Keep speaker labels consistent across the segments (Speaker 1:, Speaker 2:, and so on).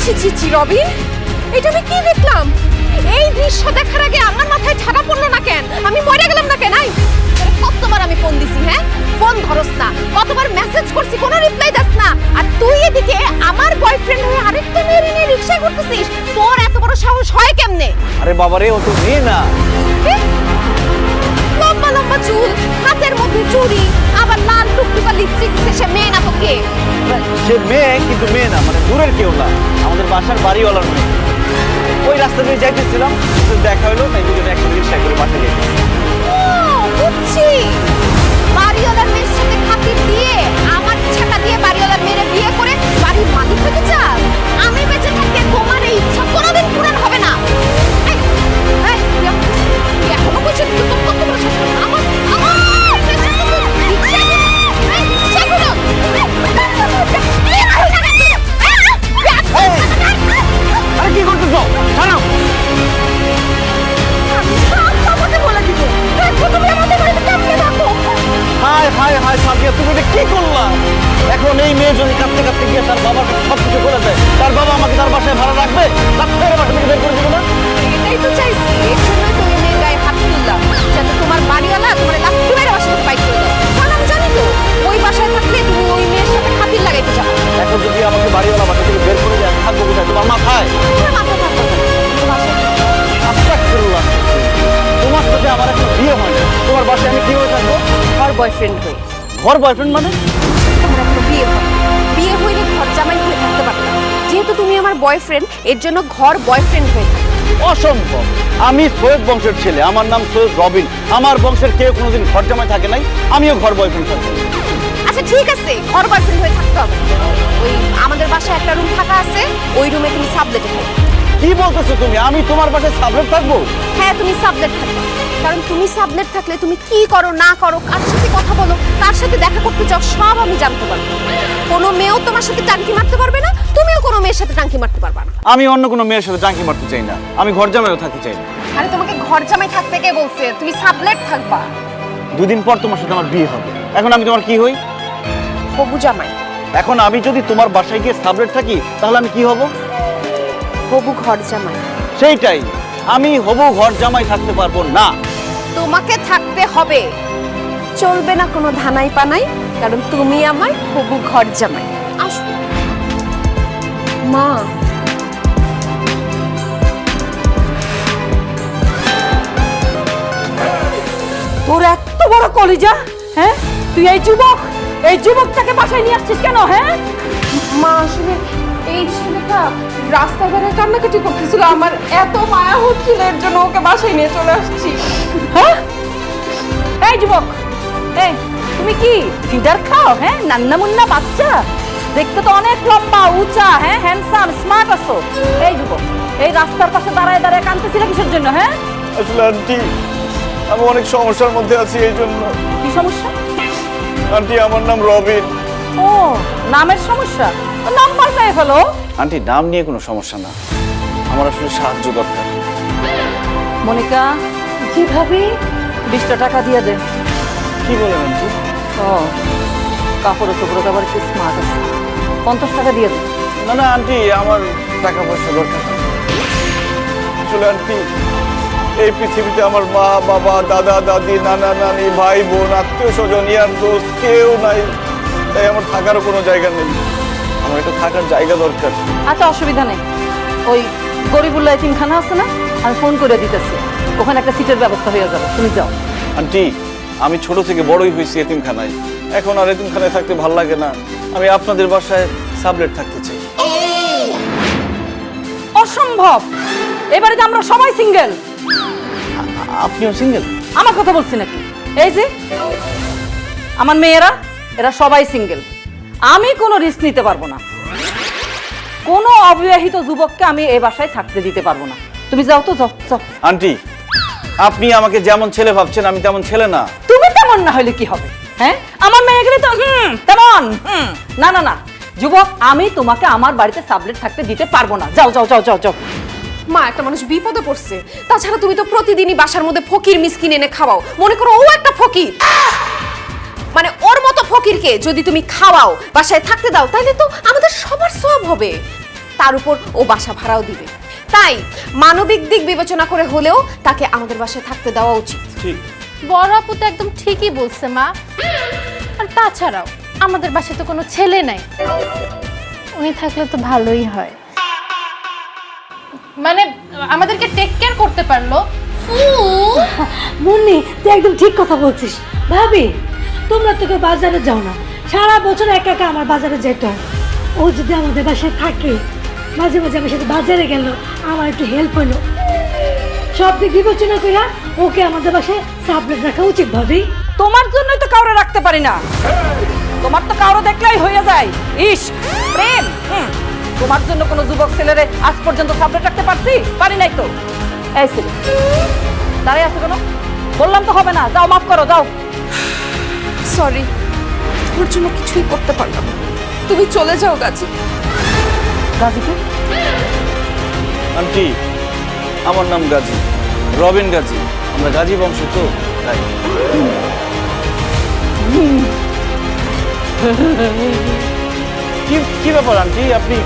Speaker 1: ছি ছি ছি রবিন, এটা আমি কি দেখলাম? এই দৃশ্য দেখার আগে আমার মাথায় ছাড়া পড়লো না কেন? আমি মরে গেলাম না কেন? কতবার আমি ফোন দিছি, হ্যাঁ ফোন ধরস না, কতবার মেসেজ করছি, কোনো রিপ্লাই দাস না। আর তুই এদিকে আমার বয়ফ্রেন্ড হয়ে আরেকটা মেয়ে নিয়ে রিকশা করতেছিস। তোর এত বড় সাহস হয় কেমনে?
Speaker 2: আরে বাবা রে, ও তো মেয়ে না।
Speaker 1: লম্বা লম্বা চুল, হাতের মধ্যে চুড়ি, আবার লাল টুকটুকা লিপস্টিক, সে মেয়ে না তো কে?
Speaker 2: সে মেয়ে, কিন্তু মেয়ে না, মানে দূরের কেউ না, আমাদের বাসার বাড়িওয়ালার মেয়ে। ওই রাস্তা দিয়ে যাইতেছিলাম, দেখা হলো, তাই দুজনে একসাথে রিকশা করে বাসা গেছি।
Speaker 1: বুঝছি, বাড়িওয়ালার মেয়ের সাথে খাতির দিয়ে আমার ইচ্ছাটা দিয়ে বাড়িওয়ালার মেয়ের বিয়ে করে বাড়ির মালিক হতে চাস? আমি বেঁচে থাকতে তোমার এই ইচ্ছা কোনোদিন পূরণ হবে না। তুই এখনো বলছিস তুই তো কত বড় শাসন? আমার
Speaker 2: আরে কি করতেছো? ছাড়ো। হায় হায় হায় সাদিয়া, তুমি এটা কি করলা? এখন এই মেয়ে যদি কাঁদতে কাঁদতে গিয়ে তার বাবার সবকিছু করে দেয়, তার বাবা আমাকে তার বাসায় ভাড়া রাখবে? বাসা থেকে বের করে দিবে না?
Speaker 1: এটাই তো চাইছি, এই সময় তো এই মেয়ের গায়ে হাত তুললাম যাতে তোমার বাড়িওয়ালা তোমার লাথি মেরে বাসা থেকে বাইক করে দেয়। কারণ আমি জানি তো ওই বাসায় থাকলে তুমি ওই মেয়ের সাথে খাতির লাগাইতে চাও।
Speaker 2: এখন যদি আমাকে বাড়িওয়ালা বাসা থেকে বের করে দেয়, আমি থাকবো কোথায়? তোমার মাথায়?
Speaker 1: তোমার মাথা থাকবে না, তোমার বাসায়
Speaker 2: আস্তাগফিরুল্লাহ। তোমার সাথে আমার এখন বিয়ে হয় না, তোমার বাসায় আমি কিভাবে থাকবো?
Speaker 1: ঘর বয়ফ্রেন্ড হয়ে।
Speaker 2: ঘর বয়ফ্রেন্ড মানে?
Speaker 1: তোমার এখনো বিয়ে হয়, বিয়ে হইলে ঘর জামাই হয়ে থাকতে পারবে না। যেহেতু তুমি আমার বয়ফ্রেন্ড, এর জন্য ঘর বয়ফ্রেন্ড হয়ে থাকবে।
Speaker 2: অসম্ভব। আমি সৈয়দ বংশের ছেলে, আমার নাম সৈয়দ রবিন। আমার বংশের কেউ কোনোদিন ঘর জামাই থাকে নাই, আমিও ঘর বয়ফ্রেন্ড থাকবো।
Speaker 1: আচ্ছা ঠিক আছে, ঘর বয়ফ্রেন্ড হয়ে থাকতে হবে। ওই আমাদের বাসায় একটা রুম ফাঁকা আছে, ওই রুমে তুমি সাবলেটে থাকবে।
Speaker 2: কি বলতেছো তুমি? আমি তোমার বাসায় সাবলেট থাকবো?
Speaker 1: হ্যাঁ, তুমি সাবলেট থাকবে, কারণ তুমি সাবলেট থাকলে তুমি কি করো না করো, কার সাথে কথা বলো, কার সাথে দেখা করতে যাও, সব আমি জানতে পারবো। কোনো মেয়েও তোমার সাথে টাঙ্কি মারতে পারবে না, তুমিও কোনো মেয়ের সাথে টাঙ্কি মারতে পারবে না।
Speaker 2: আমি অন্য কোনো মেয়ের সাথে টাঙ্কি মারতে চাই না, আমি ঘর জামাইও থাকতে চাই না।
Speaker 1: আরে তোমাকে ঘর জামাই থাকতে কে বলছে? তুমি সাবলেট থাকবা।
Speaker 2: দুদিন পর তোমার সাথে আমার বিয়ে হবে, এখন আমি তোমার কি হই?
Speaker 1: হবু জামাই।
Speaker 2: এখন আমি যদি তোমার বাসায় গিয়ে সাবলেট থাকি, তাহলে আমি কি হব?
Speaker 1: হবু ঘর জামাই।
Speaker 2: সেইটাই, আমি হবু ঘর জামাই থাকতে পারবো না।
Speaker 1: তোমাকে থাকতে হবে, চলবে না কোনো ধানাই পানাই, কারণ তুমি আমার হবু ঘর জামাই। আসো মা।
Speaker 3: তোর এত বড় কলিজা, হ্যাঁ? তুই এই যুবকটাকে বাসায় নিয়ে আসছিস কেন? হ্যাঁ
Speaker 1: মা, আসলে এই ছেলেটা রাস্তাঘাটে কান্নাকাটি করতেছিল, আমার এত মায়া হচ্ছিল, এর জন্য ওকে বাসায় নিয়ে চলে আসছি।
Speaker 3: হ্যাঁ, এই যুবক, এই তুমি কি ফিডার খাও? হ্যাঁ, নান্না মুন্না বাচ্চা, দেখতে তো অনেক লম্বা উঁচা, হ্যাঁ হ্যান্ডসাম স্মার্ট আছো। এই যুবক, এই রাস্তার পাশে দাঁড়ায় দাঁড়ায় কাঁদতেছিল কিসের জন্য? হ্যাঁ
Speaker 2: আসলে আন্টি, আমি অনেক সমস্যার মধ্যে আছি, এই জন্য।
Speaker 3: কি সমস্যা?
Speaker 2: আন্টি, আমার নাম রবিন।
Speaker 3: ও, নামের সমস্যা? নাম পাল্টায় ফেলো।
Speaker 2: আন্টি, নাম নিয়ে কোনো সমস্যা না, আমার আসলে সাহায্য দরকার।
Speaker 3: মনিকা, কি ভাবি? 20টা টাকা দিয়ে দে।
Speaker 2: কি বলেন আন্টি?
Speaker 3: ও, কাপড়ে টুকরো আবার একটু স্মার্ট আছে, 50 টাকা দিয়ে দে।
Speaker 2: না না আন্টি, আমার টাকা পয়সা দরকার না। আসলে আন্টি, এই পৃথিবীতে আমার মা বাবা দাদা দাদি নানা নানি ভাই বোন আত্মীয় স্বজন ইয়ার দোস্ত কেউ নাই, তাই আমার থাকারও কোনো জায়গা নেই। আমার একটা থাকার জায়গা দরকার।
Speaker 3: আচ্ছা, অসুবিধা নেই, ওই গরিবুল্লাহ এতিমখানা আছে না, আমি ফোন করে দিতেছি, ওখানে একটা সিটের ব্যবস্থা হয়ে যাবে, তুমি যাও।
Speaker 2: আন্টি, আমি ছোট থেকে বড়ই হয়েছি এতিমখানায়, এখন আর এতিমখানায় থাকতে ভাল লাগে না, আমি আপনাদের বাসায় সাবলেট থাকতে চাই।
Speaker 3: অসম্ভব, এবারে আমরা সবাই সিঙ্গেল।
Speaker 2: আপনিও সিঙ্গেল?
Speaker 3: আমার কথা বলছি নাকি? এই যে আমার মেয়েরা, এরা সবাই সিঙ্গেল। আমি কোনো রিস্ক নিতে পারবো না, কোনো অবিবাহিত যুবককে আমি এই বাসায় থাকতে দিতে পারবো না। তুমি যাও তো, যাও যাও।
Speaker 2: আন্টি, আপনি আমাকে যেমন ছেলে ভাবছেন, আমি তেমন ছেলে না।
Speaker 3: তুমি তেমন না হলে কি হবে? হ্যাঁ, আমার মেয়েগুলি তো তেমন। না না না যুবক, আমি তোমাকে আমার বাড়িতে সাবলেট থাকতে দিতে পারবো না। যাও যাও যাও যাও যাও।
Speaker 1: মা, একটা মানুষ বিপদে পড়ছে, তাছাড়া তুমি তো প্রতিদিনই বাসার মধ্যে ফকির মিসকিন এনে খাওয়াও, মনে করো ও একটা ফকির, মানে ওর মতো ফকিরকে যদি তুমি খাওয়াও, বাসায় থাকতে দাও, তাহলে তো আমাদের সবার সওয়াব হবে। তার উপর ও বাসা ভাড়াও দিবে। তাই মানবিক দিক বিবেচনা করে হলেও তাকে আমাদের বাসায় থাকতে দেওয়া উচিত।
Speaker 2: ঠিক।
Speaker 4: বড় আপু তো একদম ঠিকই বলছে মা। আর তাছাড়াও আমাদের বাসায় তো কোনো ছেলে নাই, উনি থাকলে তো ভালোই হয়। মানে আমাদেরকে টেক কেয়ার করতে পারলো।
Speaker 5: মুন্নি, তুই একদম ঠিক কথা বলছিস। ভাবি, তোমরা তো কেউ বাজারে যাও না, সারা বছর একা একা আমার বাজারে যেতে হয়। ও যদি আমাদের বাসায় থাকে, মাঝে মাঝে আমার সাথে বাজারে গেল, আমার একটু হেল্প হলো। সব দিক বিবেচনা করে ওকে আমাদের বাসায় সাবলেট রাখা উচিত ভাবি।
Speaker 3: তোমার জন্যই তো কাউরে রাখতে পারি না। তোমার তো কাউরে দেখলেই হয়ে যায় ইশক, প্রেম। তোমার জন্য কোনো যুবক ছেলেরে আজ পর্যন্ত সাবলেট রাখতে পারি নাই তো। এই ছেলে দাঁড়িয়ে আছো কেন? বললাম তো হবে না, যাও মাফ করো, যাও।
Speaker 1: সরি, তোর জন্য কিছুই করতে পারলাম না। তুমি চলে যাও গাজী।
Speaker 3: গাজীকে?
Speaker 2: আন্টি, আমার নাম গাজী, রবিন গাজী। আমরা গাজী বংশ তো, তাই। কি ব্যাপার আন্টি, আপনি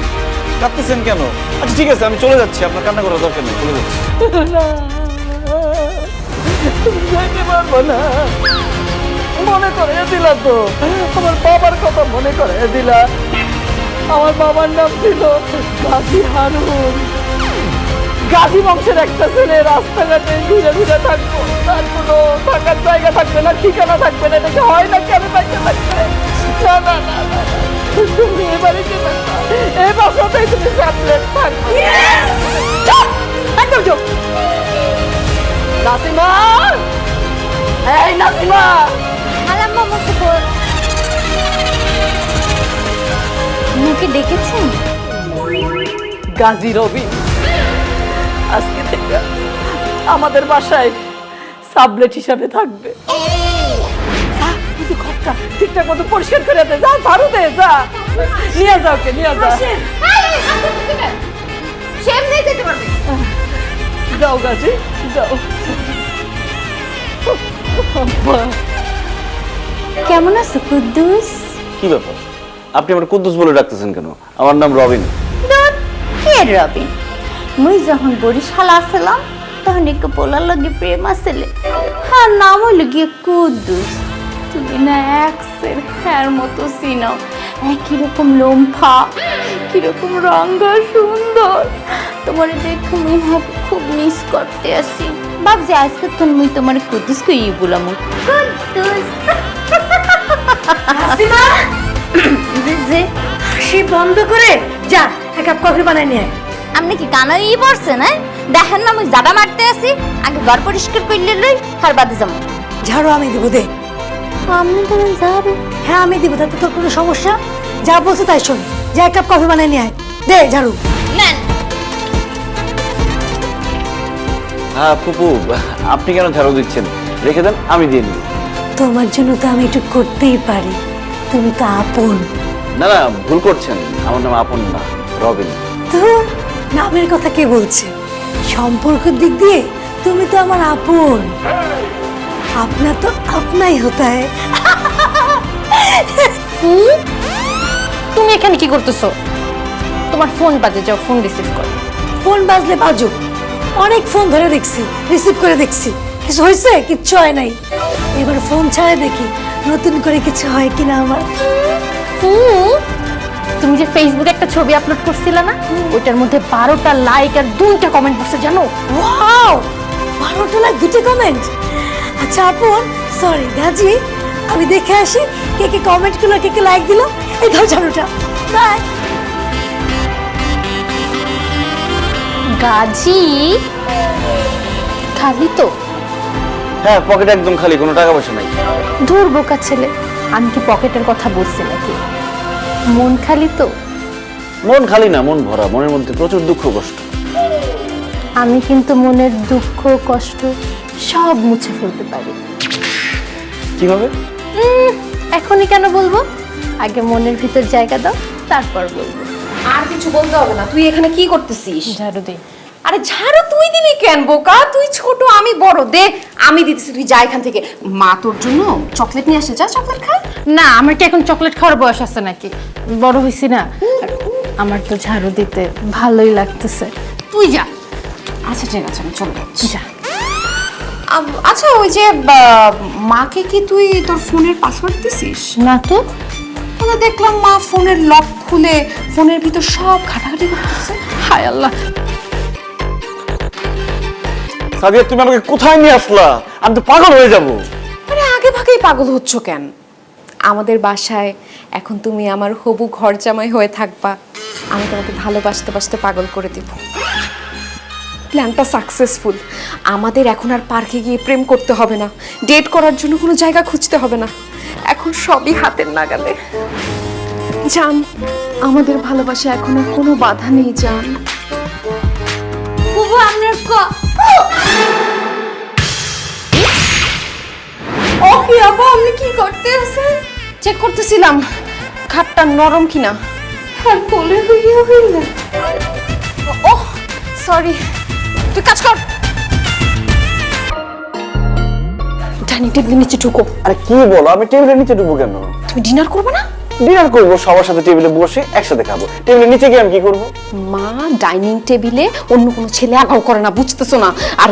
Speaker 2: কাঁদতেছেন কেন? আচ্ছা ঠিক আছে, আমি চলে যাচ্ছি, আপনার কান্না করার দরকার নেই, চলে যাচ্ছি।
Speaker 3: যেতে পারবো না। মনে করে দিলা তো, আমার বাবার কথা মনে করে দিলা। আমার বাবার নাম ছিল গাজী হারুন। গাজী বংশের একটা ছেলে রাস্তাঘাটে ঘুরে ঘুরে থাকবো, তার কোনো থাকার জায়গা থাকবে না, ঠিকানা থাকবে না, এটা হয় না। কেন থাকবে? না না না না, তুমি এ বাড়িতে থাকবা, এই বাসাতেই তুমি সাবলেট থাকবে। একদম চুপ। নাসিমা, এই নাসিমা,
Speaker 4: আলাম্মা আমাকে মুখে ডেকেছেন?
Speaker 3: গাজী রবি আজকে থেকে আমাদের বাসায় সাবলেট হিসাবে থাকবে। ঘরটা ঠিকঠাক মতো পরিষ্কার করে দে, যা ঝাড়ু দে, যা নিয়ে যাও, কে নিয়ে যা।
Speaker 1: সে এমনি যেতে পারবে।
Speaker 3: যাও গাজী, যাও।
Speaker 4: কেমন আছো কুদ্দুস?
Speaker 2: কি ব্যাপার, আপনি আমার কুদ্দুস বলে ডাকতেছেন কেন? আমার নাম রবিন।
Speaker 4: কে রবিন? মুই যখন বরিশাল আসলাম তখন একটু পোলার লগে প্রেম আসলে, হ্যাঁ নাম হইল গিয়ে কুদ্দুস। তুমি না একসের হ্যার মতো চিনো, একই রকম লোমফা, কিরকম রঙা সুন্দর। তোমার দেখে মুই খুব মিস করতে আসি। ভাবছি আজকে তো মুই তোমার কুদ্দুস কই বললাম। কুদ্দুস
Speaker 5: হাসি বন্ধ করে যা, এক কাপ কফি বানাই নিয়ে আয়।
Speaker 4: আপনি কি কানাই পড়ছেন? হ্যাঁ দেখেন না মুই জাদা মারতে আসি, আগে ঘর পরিষ্কার করলে লই আর বাদে যাবো।
Speaker 5: ঝাড়ু আমি দিব, দে।
Speaker 4: আপনি দেবেন ঝাড়ু?
Speaker 5: হ্যাঁ আমি দিব, তাতে তোর কোনো সমস্যা? যা বলছে তাই শোন, যা এক কাপ কফি বানাই নিয়ে আয়, দে ঝাড়ু।
Speaker 4: নেন।
Speaker 2: হ্যাঁ ফুপু, আপনি কেন ঝাড়ু দিচ্ছেন? রেখে দেন, আমি দিয়ে নিব।
Speaker 5: তোমার জন্য তো আমি একটু করতেই পারি, তুমি তো আপন।
Speaker 2: না না, ভুল করছেন, আমার নাম আপন না, রবিন।
Speaker 5: তো নামের কথা কে বলছে? সম্পর্কের দিক দিয়ে তুমি তো আমার আপন। আপনা তো আপনাই হতা হ্যায়।
Speaker 4: তুমি এখানে কি করতেছো? তোমার ফোন বাজে, যাও ফোন রিসিভ করো।
Speaker 5: ফোন বাজলে বাজুক, অনেক ফোন ধরে দেখছি, রিসিভ করে দেখছি, কিছু হয়েছে? কিচ্ছু হয় নাই। এবার ফোন ছাড়া দেখি নতুন করে কিছু হয় কিনা আমার।
Speaker 4: তুমি যে ফেসবুকে একটা ছবি আপলোড করছিলে না, ওইটার মধ্যে 12টা লাইক আর 2টা কমেন্ট করছে জানো?
Speaker 5: ওয়াও, 12টা লাইক, 2টা কমেন্ট। আচ্ছা আপন, সরি গাজী, আমি দেখে আসি কে কে কমেন্ট করলো, কে কে লাইক দিল। এই ধর ঝাড়ুটা, বাই।
Speaker 4: গাজী খালি তো?
Speaker 2: হ্যাঁ, পকেট একদম খালি, কোনো টাকা পয়সা নাই।
Speaker 4: ধুর বোকা ছেলে, আমি কি পকেটের কথা বলছি নাকি? মন খালি তো?
Speaker 2: মন খালি না, মন ভরা, মনের মধ্যে প্রচুর দুঃখ কষ্ট।
Speaker 4: আমি কিন্তু মনের দুঃখ কষ্ট সব মুছে ফেলতে পারি।
Speaker 2: কিভাবে?
Speaker 4: এখনই কেন বলবো? আগে মনের ভিতর জায়গা দাও, তারপর বলবো।
Speaker 1: আর কিছু বলতে হবে না। তুই এখানে কি করতেছিস?
Speaker 4: ঝাড়ু দে।
Speaker 1: আরে ঝাড়ু তুই দিবি কেন বোকা? তুই ছোট, আমি বড়। দে, আমি দিতেছি, তুই যা এখান থেকে। মা তোর জন্য চকলেট নিয়ে আসে, যা চকলেট খা।
Speaker 4: না, আমার কি এখন চকলেট খাওয়ার বয়স আছে নাকি? বড় হইছি না। আমার তো ঝাড়ু দিতে ভালোই লাগতেছে।
Speaker 1: তুই যা। আচ্ছা ঠিক আছে, আমি চলে যাচ্ছি।
Speaker 4: যা।
Speaker 1: আচ্ছা ওই যে মাকে কি তুই তোর ফোনের পাসওয়ার্ড দিছিস?
Speaker 4: না তো।
Speaker 1: তাহলে দেখলাম মা ফোনের লক খুলে ফোনের ভিতর সব ঘাটাঘাটি করতেছে।
Speaker 4: হায় আল্লাহ।
Speaker 2: সাদিয়া তুমি আমাকে কোথায় নিয়ে আসলা? আমি তো পাগল হয়ে যাব।
Speaker 1: মানে আগে ভাগেই পাগল হচ্ছ কেন? আমাদের বাসায় এখন তুমি আমার হবু ঘর জামাই হয়ে থাকবা। আমি তোমাকে ভালোবাসতে বাসতে পাগল করে দেব। প্ল্যানটা সাকসেসফুল। আমাদের এখন আর পার্কে গিয়ে প্রেম করতে হবে না, ডেট করার জন্য কোনো জায়গা খুঁজতে হবে না। এখন সবই হাতের নাগালে। জান, আমাদের ভালোবাসা এখন আর কোনো বাধা নেই জান।
Speaker 4: বুবু আপনার
Speaker 1: ও কি আপা, আপনি কি করতেছেন? চেক করতেছিলাম খাটটা নরম কিনা। আর কোলে হইয়া হইলা। ও সরি, তুই কাজ কর। ডাইনিং টেবিলের নিচে ঢুকো।
Speaker 2: আরে কি বলো, আমি টেবিলের নিচে ঢুকবো কেন?
Speaker 1: তুমি ডিনার করবে না?
Speaker 2: ডিনার করবো সবার সাথে, টেবিলে বসে একসাথে খাবো। টেবিলের নিচে গিয়ে আমি কি করবো?
Speaker 1: মা ডাইনিং টেবিলে অন্য কোনো ছেলে আগাও করে না, বুঝতেছো না? আর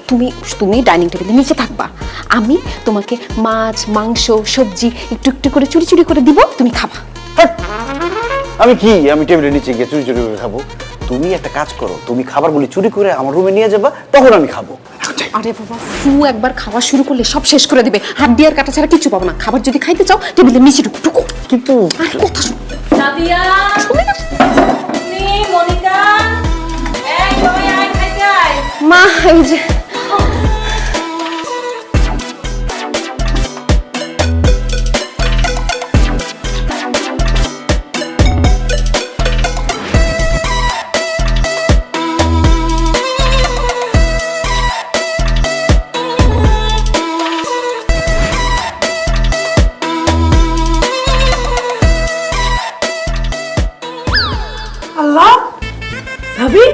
Speaker 1: তুমি তুমি ডাইনিং টেবিলের নিচে থাকবা। আমি তোমাকে মাছ মাংস সবজি একটু একটু করে চুরি চুরি করে দিব, তুমি খাবা।
Speaker 2: আমি টেবিলের নিচে গিয়ে চুরি চুরি করে খাবো? তুমি একটা কাজ করো, তুমি খাবারগুলি চুরি করে আমার রুমে নিয়ে যাবা, তখন আমি খাবো।
Speaker 1: আরে বাবা, ফু একবার খাওয়া শুরু করলে সব শেষ করে দিবে। হাড্ডি আর কাটা ছাড়া কিছু পাবো না। খাবার যদি খাইতে চাও টেবিলের নিচে ঢুকো ঢুকো।
Speaker 2: কিন্তু
Speaker 1: আর কথা শুনো।
Speaker 3: সাদিয়া, তুমি, মনিকা, এই সবাই আয় খাইতে আয়।
Speaker 1: মা এই যে
Speaker 5: আল্লাহ, ভাবি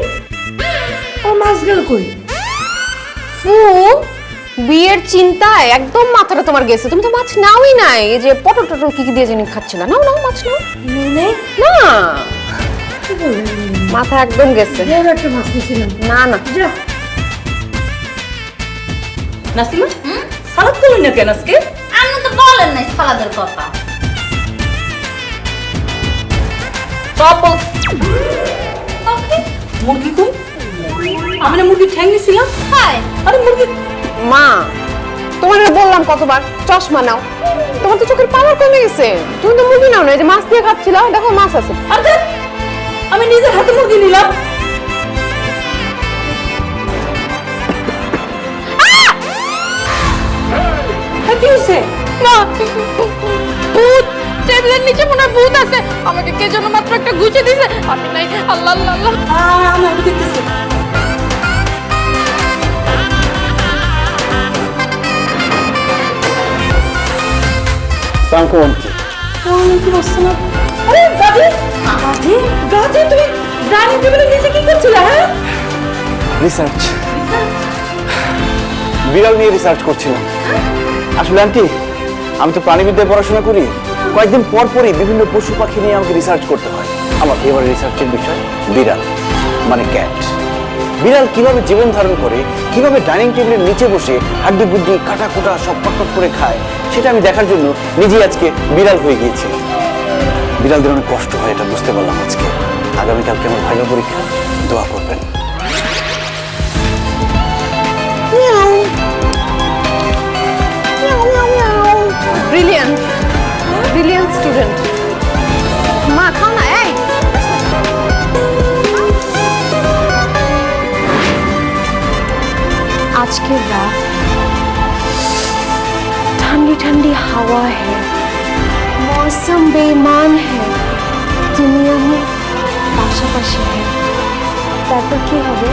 Speaker 5: ও মাছ গেল কই?
Speaker 1: ফু, বিয়ের চিন্তায় একদম মাথাটা তোমার গেছে। তুমি তো মাছ নাওই নাই। এই যে পটল টটল কি কি দিয়ে জানি খাচ্ছিল। নাও নাও মাছ নাও।
Speaker 5: মানে
Speaker 1: না,
Speaker 5: কি বলেন?
Speaker 1: মাথা একদম গেছে।
Speaker 5: বড় একটা মাছ নিয়েছিলাম।
Speaker 1: না না,
Speaker 5: যা।
Speaker 3: নাসিমা, সালাদ করলি না কেন আজকে?
Speaker 4: আপনি তো বলেন না সালাদের কথা।
Speaker 3: সব বল। মুরগি কই? আমি না মুরগি ঠ্যাং নিছিলাম।
Speaker 4: হায়,
Speaker 3: আরে মুরগি
Speaker 1: মা তোমার বললাম কতবার চশমা নাও। তোমার তো চোখের পাওয়ার কমে গেছে। তুমি তো মুরগি নাও না, এই যে মাছ দিয়ে খাচ্ছিলা, দেখো মাছ আছে।
Speaker 3: আর দেখ, আমি নিজের হাতে মুরগি নিলাম। কি হয়েছে?
Speaker 1: মা, ভূত টেবিলের নিচে মনে হয় ভূত আছে। আমাকে কে যেন মাত্র একটা গুছিয়ে দিয়েছে। আমি নাই। আল্লাহ আল্লাহ আল্লাহ।
Speaker 3: আমি দেখতেছি।
Speaker 2: কি
Speaker 3: বসছে না? আরে গাজি, গাজি, গাজি, তুমি ডাইনিং টেবিলের নিচে কি করছিলে? হ্যাঁ,
Speaker 2: রিসার্চ, বিড়াল নিয়ে রিসার্চ করছিলাম। আসলে আন্টি, আমি তো প্রাণীবিদ্যায় পড়াশোনা করি। কয়েকদিন পর পরই বিভিন্ন পশু পাখি নিয়ে আমাকে রিসার্চ করতে হয়। আমার এবারে রিসার্চের বিষয় বিড়াল, মানে ক্যাট। বিড়াল কিভাবে জীবন ধারণ করে, কিভাবে ডাইনিং টেবিলের নিচে বসে হাড্ডি বুড্ডি কাটা কুটা সব পটপট করে খায়, সেটা আমি দেখার জন্য নিজেই আজকে বিড়াল হয়ে গিয়েছিলাম। বিড়ালদের অনেক কষ্ট হয়, এটা বুঝতে পারলাম আজকে। আগামীকালকে আমার ভাইবা পরীক্ষা, দোয়া করবেন।
Speaker 1: Brilliant, brilliant student. মা খাও না। এই আজকে রাত ठंडी ठंडी हवा है, मौसम बेईमान है, दुनिया में পাশাপাশি है। তারপর কি হবে?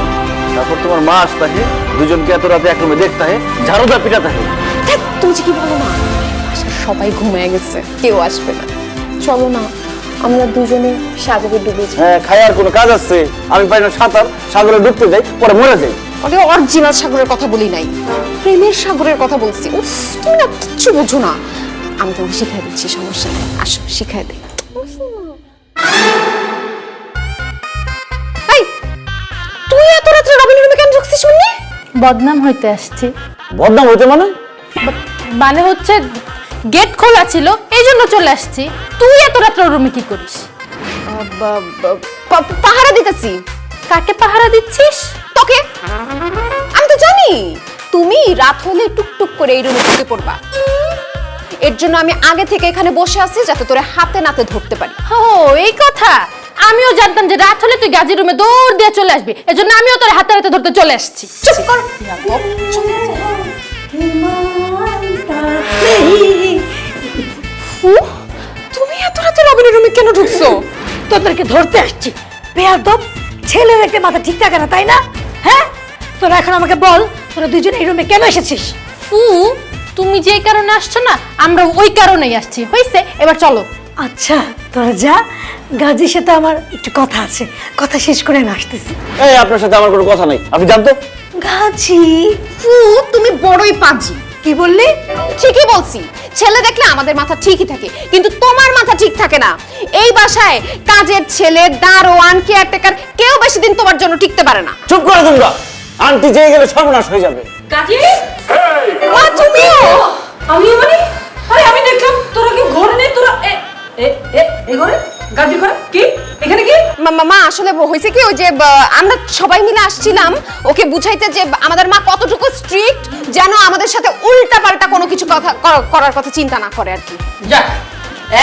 Speaker 2: তারপর তোমার মা আসতে হে, দুজনকে এত রাতে এক রুমে দেখতে হে, ঝাড়ুদা পিটাতে হে।
Speaker 1: তুমি কি বলো না? বাসার সবাই ঘুমিয়ে গেছে, কেউ আসবে না। চলো না, আমরা দুজনে সাগরে ডুবে যাই।
Speaker 2: হ্যাঁ, খাই আর কোনো কাজ আছে? আমি পারি না সাঁতার, সাগরে ডুবতে যাই, পরে মরে যাই।
Speaker 1: আরে অরিজিনাল সাগরের কথা বলি নাই, প্রেমের সাগরের কথা বলছি। উফ, তুমি না কিচ্ছু বোঝো না। আমি তোমাকে শিখাই দিচ্ছি, সমস্যা নেই। আসো শিখাই দিই।
Speaker 6: বদনাম হইতে আসছি।
Speaker 2: বদনাম হইতে মানে?
Speaker 6: মানে হচ্ছে গেট খোলা ছিল এই জন্য চলে আসছি। তুই এত রাত্রে রুমে কি করিস?
Speaker 1: পাহারা দিতেছি।
Speaker 6: কাকে পাহারা দিচ্ছিস?
Speaker 1: তোকে। আমি তো জানি তুমি রাত হলে টুকটুক করে এই রুমে ঢুকে পড়বা। এর জন্য আমি আগে থেকে এখানে বসে আছি যাতে তোরে হাতে নাতে ধরতে পারি।
Speaker 6: ও এই কথা। আমিও জানতাম যে রাত হলে তুই গাজী রুমে দৌড় দিয়ে চলে আসবি, এজন্য আমিও তোর হাতে হাতে ধরতে চলে আসছি।
Speaker 1: চুপ কর। তুমি এত রাতে রবিনের রুমে কেন ঢুকছো?
Speaker 5: তোদেরকে ধরতে আসছি। বেয়াদব, ছেলে দেখতে মাথা ঠিক থাকে না তাই না? হ্যাঁ, তোরা এখন আমাকে বল, তোরা দুজন এই রুমে কেন এসেছিস?
Speaker 6: ফু, তুমি যেই কারণে আসছো না আমরা ওই কারণেই আসছি। হইছে, এবার চলো।
Speaker 5: আচ্ছা তোরা যা, গাজীর সাথে আমার একটু কথা আছে, কথা শেষ করে আমি আসতেছি।
Speaker 2: এই আপনার সাথে আমার কোনো কথা নেই, আপনি জানতো।
Speaker 5: গাজী,
Speaker 1: ফু, তুমি বড়ই পাজি।
Speaker 5: কি বললি?
Speaker 1: ঠিকই বলছি, ছেলে দেখলে আমাদের মাথা ঠিকই থাকে, কিন্তু তোমার মাথা ঠিক থাকে না। এই বাসায় কাজের ছেলে, দারোয়ান, কেয়ারটেকার কেউ বেশি দিন তোমার জন্য টিকতে পারে না।
Speaker 2: চুপ করে তোমরা, আন্টি চেয়ে গেলে সর্বনাশ হয়ে যাবে।
Speaker 3: গাজী,
Speaker 1: মা তুমিও?
Speaker 3: আমিও মানে? আরে আমি দেখলাম তোরা কি ঘরে নেই, তোরা এই ঘরে? গাজী ঘরে কি? এখানে কি?
Speaker 1: মা আসলে হয়েছে কি, ওই যে আমরা সবাই মিলে আসছিলাম ওকে বুঝাইতে যে আমাদের মা কতটুকু স্ট্রিক্ট, যেন আমাদের সাথে উল্টা পাল্টা কোনো কিছু কথা করার কথা চিন্তা না করে আর কি।
Speaker 3: যাক,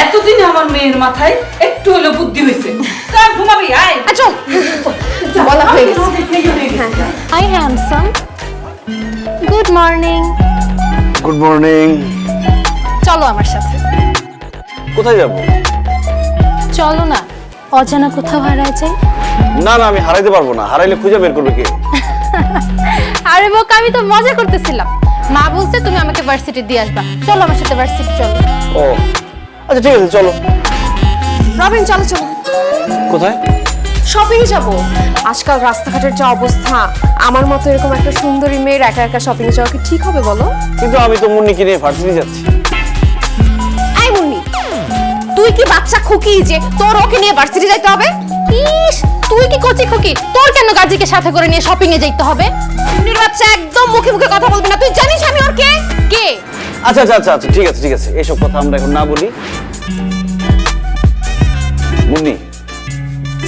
Speaker 3: এতদিনে আমার মেয়ের মাথায় একটু হলো বুদ্ধি হয়েছে। চল ঘুমাবি, আয়।
Speaker 1: আচ্ছা বলা হয়ে গেছে।
Speaker 6: Hi handsome, good morning.
Speaker 2: Good morning.
Speaker 6: চলো আমার সাথে।
Speaker 2: কোথায় যাব?
Speaker 6: চলো না, অজানা কোথাও হারায় যাই।
Speaker 2: না না, আমি হারাইতে পারবো না, হারাইলে খুঁজে বের করবে কে?
Speaker 6: আরে বোকা, আমি তো মজা করতেছিলাম। মা বলছে তুমি আমাকে ভার্সিটি দিয়ে আসবা। চলো আমার সাথে ভার্সিটি চলো।
Speaker 2: ও আচ্ছা ঠিক আছে, চলো।
Speaker 1: রবিন চলো চলো।
Speaker 2: কোথায়?
Speaker 1: শপিং যাব। আজকাল রাস্তাঘাটের যা অবস্থা, আমার মতো এরকম একটা সুন্দরী মেয়ের একা একা শপিং এ যাওয়া কি ঠিক হবে বলো?
Speaker 2: কিন্তু আমি তো মুন্নিকে নিয়ে ভার্সিটি যাচ্ছি।
Speaker 1: এই মুন্নি, তুই কি বাচ্চা খুকি যে তোর ওকে নিয়ে ভার্সিটি যাইতে হবে?
Speaker 6: ইস, তুই কি কচি খুকি? তোর কেন গাজীকে সাথে করে নিয়ে শপিং এ যাইতে হবে?
Speaker 1: মুন্নির বাচ্চা, একদম মুখে মুখে কথা বলবি না। তুই জানিস আমি ওর কে?
Speaker 6: কে?
Speaker 2: আচ্ছা আচ্ছা আচ্ছা আচ্ছা, ঠিক আছে ঠিক আছে, এইসব কথা আমরা এখন না বলি। মুন্নি,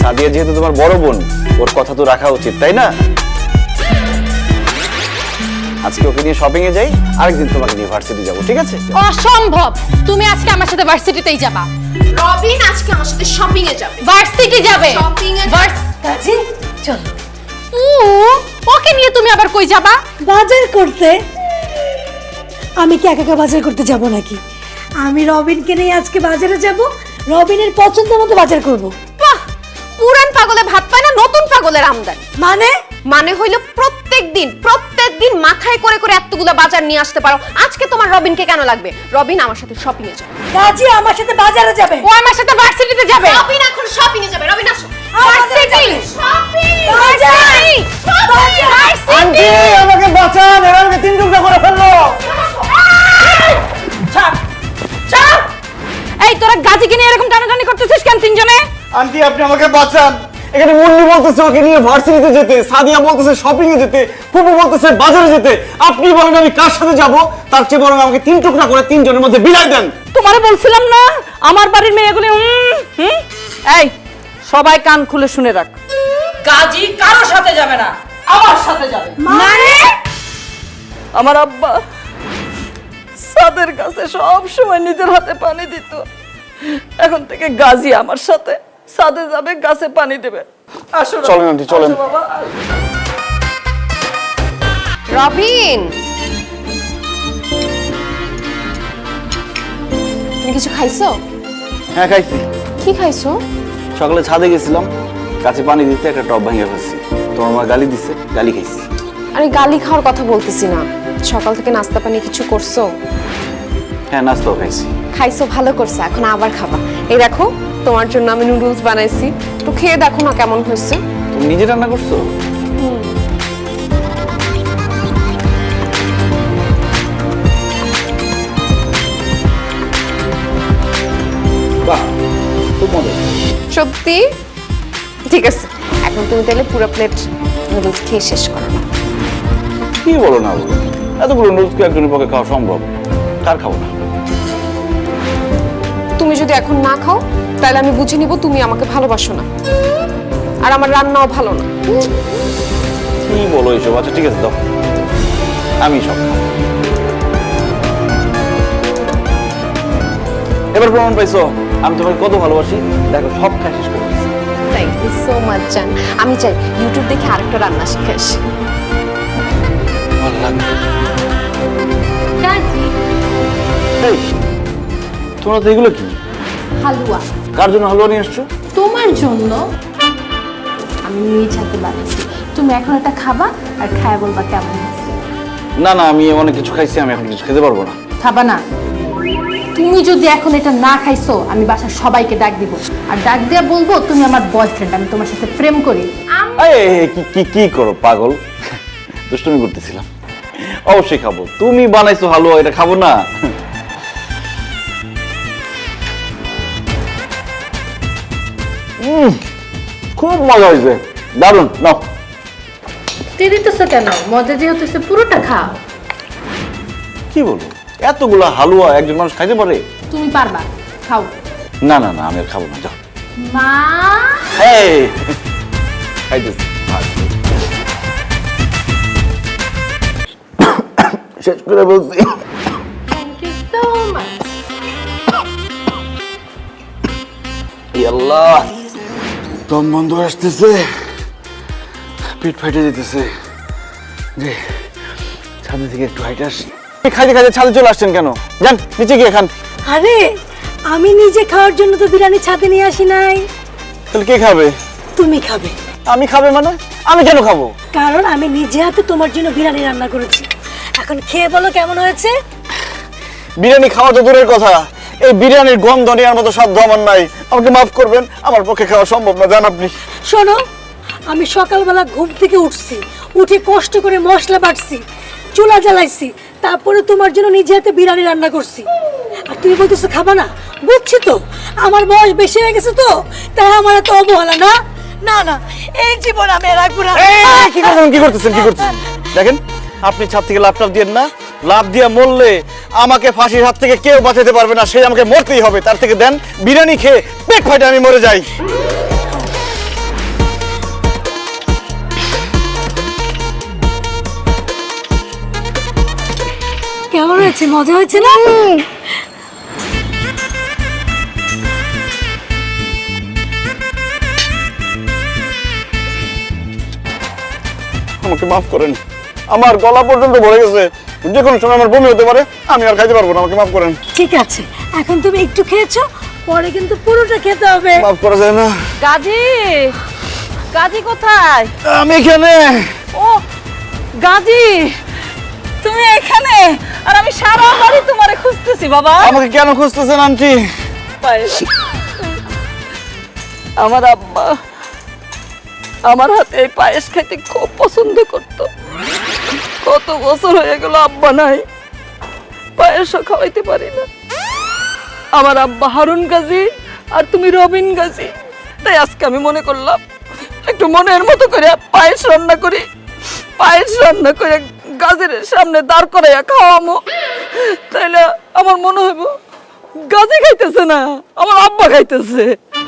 Speaker 2: সাদিয়া যেহেতু তোমার বড় বোন, ওর কথা তো রাখা উচিত, তাই না? আজকে ওকে নিয়ে শপিং এ যাই, আরেকদিন তোমাকে নিয়ে ভার্সিটি যাবো, ঠিক আছে?
Speaker 6: অসম্ভব, তুমি আজকে আমার সাথে ভার্সিটিতেই যাবা।
Speaker 1: রবিন আজকে আমার সাথে শপিং এ যাবে।
Speaker 6: ভার্সিটি যাবে।
Speaker 1: শপিং এ
Speaker 5: গাজী চল।
Speaker 6: ওকে নিয়ে তুমি আবার কই যাবা?
Speaker 5: বাজার করতে। আমি কি একা একা বাজার করতে যাব নাকি? আমি রবিনকে নিয়ে আজকে বাজারে যাব, রবিনের পছন্দ মতো বাজার করব।
Speaker 1: বাহ, পুরান পাগলে ভাত পায় না, নতুন পাগলের আমদানি। মানে হইলো প্রত্যেক দিন মাথায় করে করে এতগুলো বাজার নিয়ে আসতে পারো। আজকে তোমার রবিনকে কেন লাগবে? রবিন আমার সাথে শপিং এ যাবে।
Speaker 5: গাজী আমার সাথে বাজারে যাবে।
Speaker 6: ও আমার সাথে ভার্সিটিতে যাবে।
Speaker 1: রবিন এখন শপিং এ যাবে। রবিন আসো।
Speaker 5: ভার্সিটি।
Speaker 1: শপিং।
Speaker 2: আন্টি আমাকে বাঁচান, এরা আমাকে তিন টুকরা করে ফেললো।
Speaker 6: এই তোরা গাজীকে নিয়ে এরকম টানাটানি করতেছিস কেন তিনজনে?
Speaker 2: আন্টি আপনি আমাকে বাঁচান, এখানে মুন্নি বলতেছে ওকে নিয়ে ভার্সিটিতে যেতে, সাদিয়া বলতেছে শপিং এ যেতে, ফুপু বলতেছে বাজারে যেতে। আপনি বলেন আমি কার সাথে যাব? তার চেয়ে বরং আমাকে তিন টুকরা করে তিনজনের মধ্যে বিলাই দেন।
Speaker 3: তোমারে বলছিলাম না আমার বাড়ির মেয়েগুলি এই সবাই কান খুলে শুনে রাখ, গাজী কারোর সাথে যাবে না, আমার সাথে যাবে।
Speaker 5: মানে
Speaker 3: আমার আব্বা সাদের কাছে সব সময় নিজের হাতে পানি দিত, এখন থেকে গাজী আমার সাথে সাদে যাবে, গাছে পানি দেবে। আসো
Speaker 2: চলেন আন্টি, চলেন।
Speaker 3: আসো বাবা।
Speaker 1: রবিন, তুমি কিছু খাইছো?
Speaker 2: হ্যাঁ খাইছি।
Speaker 1: কি খাইছো?
Speaker 2: সকালে ছাদে গেছিলাম, গাছে পানি দিতে একটা টব ভেঙে ফেলছি, তোমার মা গালি দিচ্ছে, গালি খাইছি।
Speaker 1: আরে গালি খাওয়ার কথা বলতেছি না, সকাল থেকে নাস্তা পানি কিছু করছো?
Speaker 2: হ্যাঁ নাস্তাও খাইছি।
Speaker 1: খাইছো, ভালো করছো, এখন আবার খাবা। এই দেখো তোমার জন্য আমি নুডলস বানাইছি, একটু খেয়ে দেখো না কেমন হয়েছে।
Speaker 2: তুমি নিজে রান্না করছো? বাহ, খুব মজা।
Speaker 1: সত্যি? ঠিক আছে, এখন তুমি তাহলে পুরো প্লেট নুডলস খেয়ে শেষ করো না।
Speaker 2: কি বলো না বলো, এতগুলো নুডলস কি একজনের পক্ষে খাওয়া সম্ভব? কার খাবো না?
Speaker 1: তুমি যদি এখন না খাও তাহলে আমি বুঝে নিব তুমি আমাকে ভালোবাসো না, আর আমার রান্নাও ভালো না।
Speaker 2: কি বলো এইসব? আচ্ছা ঠিক আছে, দাও, আমি সব খাবো। এবার প্রমাণ পাইছো আমি তোমাকে কত ভালোবাসি। দেখো সব খাই শেষ করে দিয়েছি।
Speaker 1: থ্যাংক ইউ সো মাচ জান। আমি চাই ইউটিউব দেখে আরেকটা রান্না শিখে আসি।
Speaker 2: ভালো লাগবে।
Speaker 6: কাজী
Speaker 2: এই, তোমরা তো এগুলো কি?
Speaker 6: হালুয়া
Speaker 2: কার জন্য হালুয়া নিয়ে আসছো?
Speaker 6: তোমার জন্য আমি নিজ হাতে বানিয়েছি। তুমি এখন এটা খাবা আর খায় বলবা কেমন হয়েছে।
Speaker 2: না না, আমি অনেক কিছু খাইছি, আমি এখন কিছু খেতে পারবো না।
Speaker 6: খাবা না? তুমি যদি এখন এটা না খাইছো আমি বাসার সবাইকে ডাক দিব, আর ডাক দিয়ে বলবো তুমি আমার বয়ফ্রেন্ড, আমি তোমার সাথে প্রেম করি।
Speaker 2: এই কি করো পাগল? দুষ্টুমি করতেছিলাম। অবশ্যই খাবো, তুমি বানাইছো হালুয়া, এটা খাবো না? খুব মজা হয়েছে, দারুণ। নাও।
Speaker 6: দিয়ে দিতেছো কেন? মজা দিয়ে হতেছে, পুরোটা খাও।
Speaker 2: কি বলো, এতগুলা হালুয়া একজন মানুষ খাইতে পারে?
Speaker 6: তুমি পারবা, খাও।
Speaker 2: না না না, আমি আর খাবো না, যাও।
Speaker 6: মা
Speaker 2: এই, খাইতেছি। শেষ করে বলছি।
Speaker 6: Thank you so much.
Speaker 2: আল্লাহ, দম বন্ধ আসতেছে, পিঠ ফাইটে যেতেছে। যে ছাদে থেকে একটু হাইটে আসি। খাইতে খাইতে ছাদে চলে আসছেন কেন? যান নিচে গিয়ে খান।
Speaker 5: আরে আমি নিজে খাওয়ার জন্য তো বিরিয়ানি ছাদে নিয়ে আসি নাই,
Speaker 2: তাহলে কে খাবে?
Speaker 5: তুমি খাবে।
Speaker 2: আমি খাবে মানে? আমি কেন খাবো?
Speaker 5: কারণ আমি নিজে হাতে তোমার জন্য বিরিয়ানি রান্না করেছি। এখন খেয়ে বলো কেমন হয়েছে।
Speaker 2: বিরিয়ানি খাওয়া তো দূরের কথা, এই বিরিয়ানির গন্ধ নেওয়ার মতো সাধ্য আমার নাই। আমাকে মাফ করবেন, আমার পক্ষে খাওয়া সম্ভব না, জান আপনি।
Speaker 5: শোনো, আমি সকালবেলা ঘুম থেকে উঠছি, উঠে কষ্ট করে মশলা বাটছি, চুলা জ্বালাইছি, তারপরে তোমার জন্য নিজে হাতে বিরিয়ানি রান্না করছি। আর তুমি বলতেছো খাবা না? বুঝছি তো, আমার বয়স বেশি হয়ে গেছে তো, তাই আমার এত অবহেলা। না না না, এই জীবন আমি রাখবো না।
Speaker 2: এই, কি করতেছেন? দেখেন, আপনি ছাদ থেকে লাফ দিয়েন না। লাফ দিয়ে মরলে আমাকে ফাঁসির হাত থেকে কেউ বাঁচাতে পারবে না, সে আমাকে মরতেই হবে। তার থেকে দেন বিরিয়ানি খেয়ে পেট ফাটে আমি মরে যাই।
Speaker 5: কেমন হয়েছে? মজা হয়েছে না?
Speaker 2: আমাকে মাফ করেন, আমার গলা পর্যন্ত ভরে গেছে, যে কোনো সময় আমার বমি হতে পারে, আমি আর খাইতে পারবো না, আমাকে মাফ করেন।
Speaker 5: ঠিক আছে, এখন তুমি একটু খেয়েছো, পরে কিন্তু পুরোটা খেতে হবে।
Speaker 2: মাফ করা যায় না।
Speaker 3: গাজী, গাজী কোথায়?
Speaker 2: আমি এখানে।
Speaker 3: ও গাজী, তুমি এখানে? আর আমি সারা বাড়ি তোমারে খুঁজতেছি বাবা।
Speaker 2: আমাকে কেন খুঁজতেছেন আন্টি?
Speaker 3: পায়েস। আমার আব্বা আমার হাতে এই পায়েস খেতে খুব পছন্দ করত। কত বছর হয়ে গেল আব্বা নাই, পায়েসও খাওয়াইতে পারি না। আমার আব্বা হারুন গাজী আর তুমি রবিন গাজী, তাই আজকে আমি মনে করলাম একটু মনের মতো করে পায়েস রান্না করি। পায়েস রান্না করে গাজীর সামনে দাঁড় করাইয়া খাওয়ামো, তাইলে আমার মনে হইব গাজী খাইতেছে না, আমার আব্বা খাইতেছে।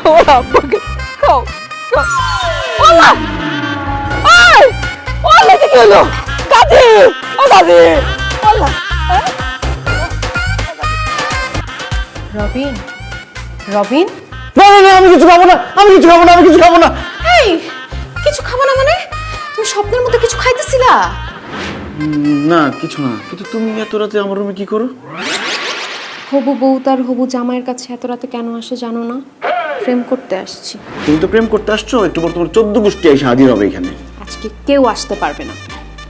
Speaker 3: আমার আব্বাকে খাও, খাও। ওলা এই ওলা কি হলো? গাজী, ও গাজী, ওলা।
Speaker 1: রবিন, রবিন,
Speaker 2: না না না, আমি কিছু খাবো না, আমি কিছু খাবো না, আমি কিছু খাবো না।
Speaker 1: এই কিছু খাবো না মানে? তুমি স্বপ্নের মধ্যে কিছু খাইতেছিলা?
Speaker 2: না কিছু না, কিন্তু তুমি এত রাতে আমার রুমে কি করো?
Speaker 1: হবু বউ তার হবু জামাইয়ের কাছে এত রাতে কেন আসে জানো না? প্রেম করতে আসছি।
Speaker 2: তুমি তো প্রেম করতে আসছো, একটু পর তোমার 14 গোষ্ঠী এসে হাজির হবে এখানে।
Speaker 1: আজকে কেউ আসতে পারবে না,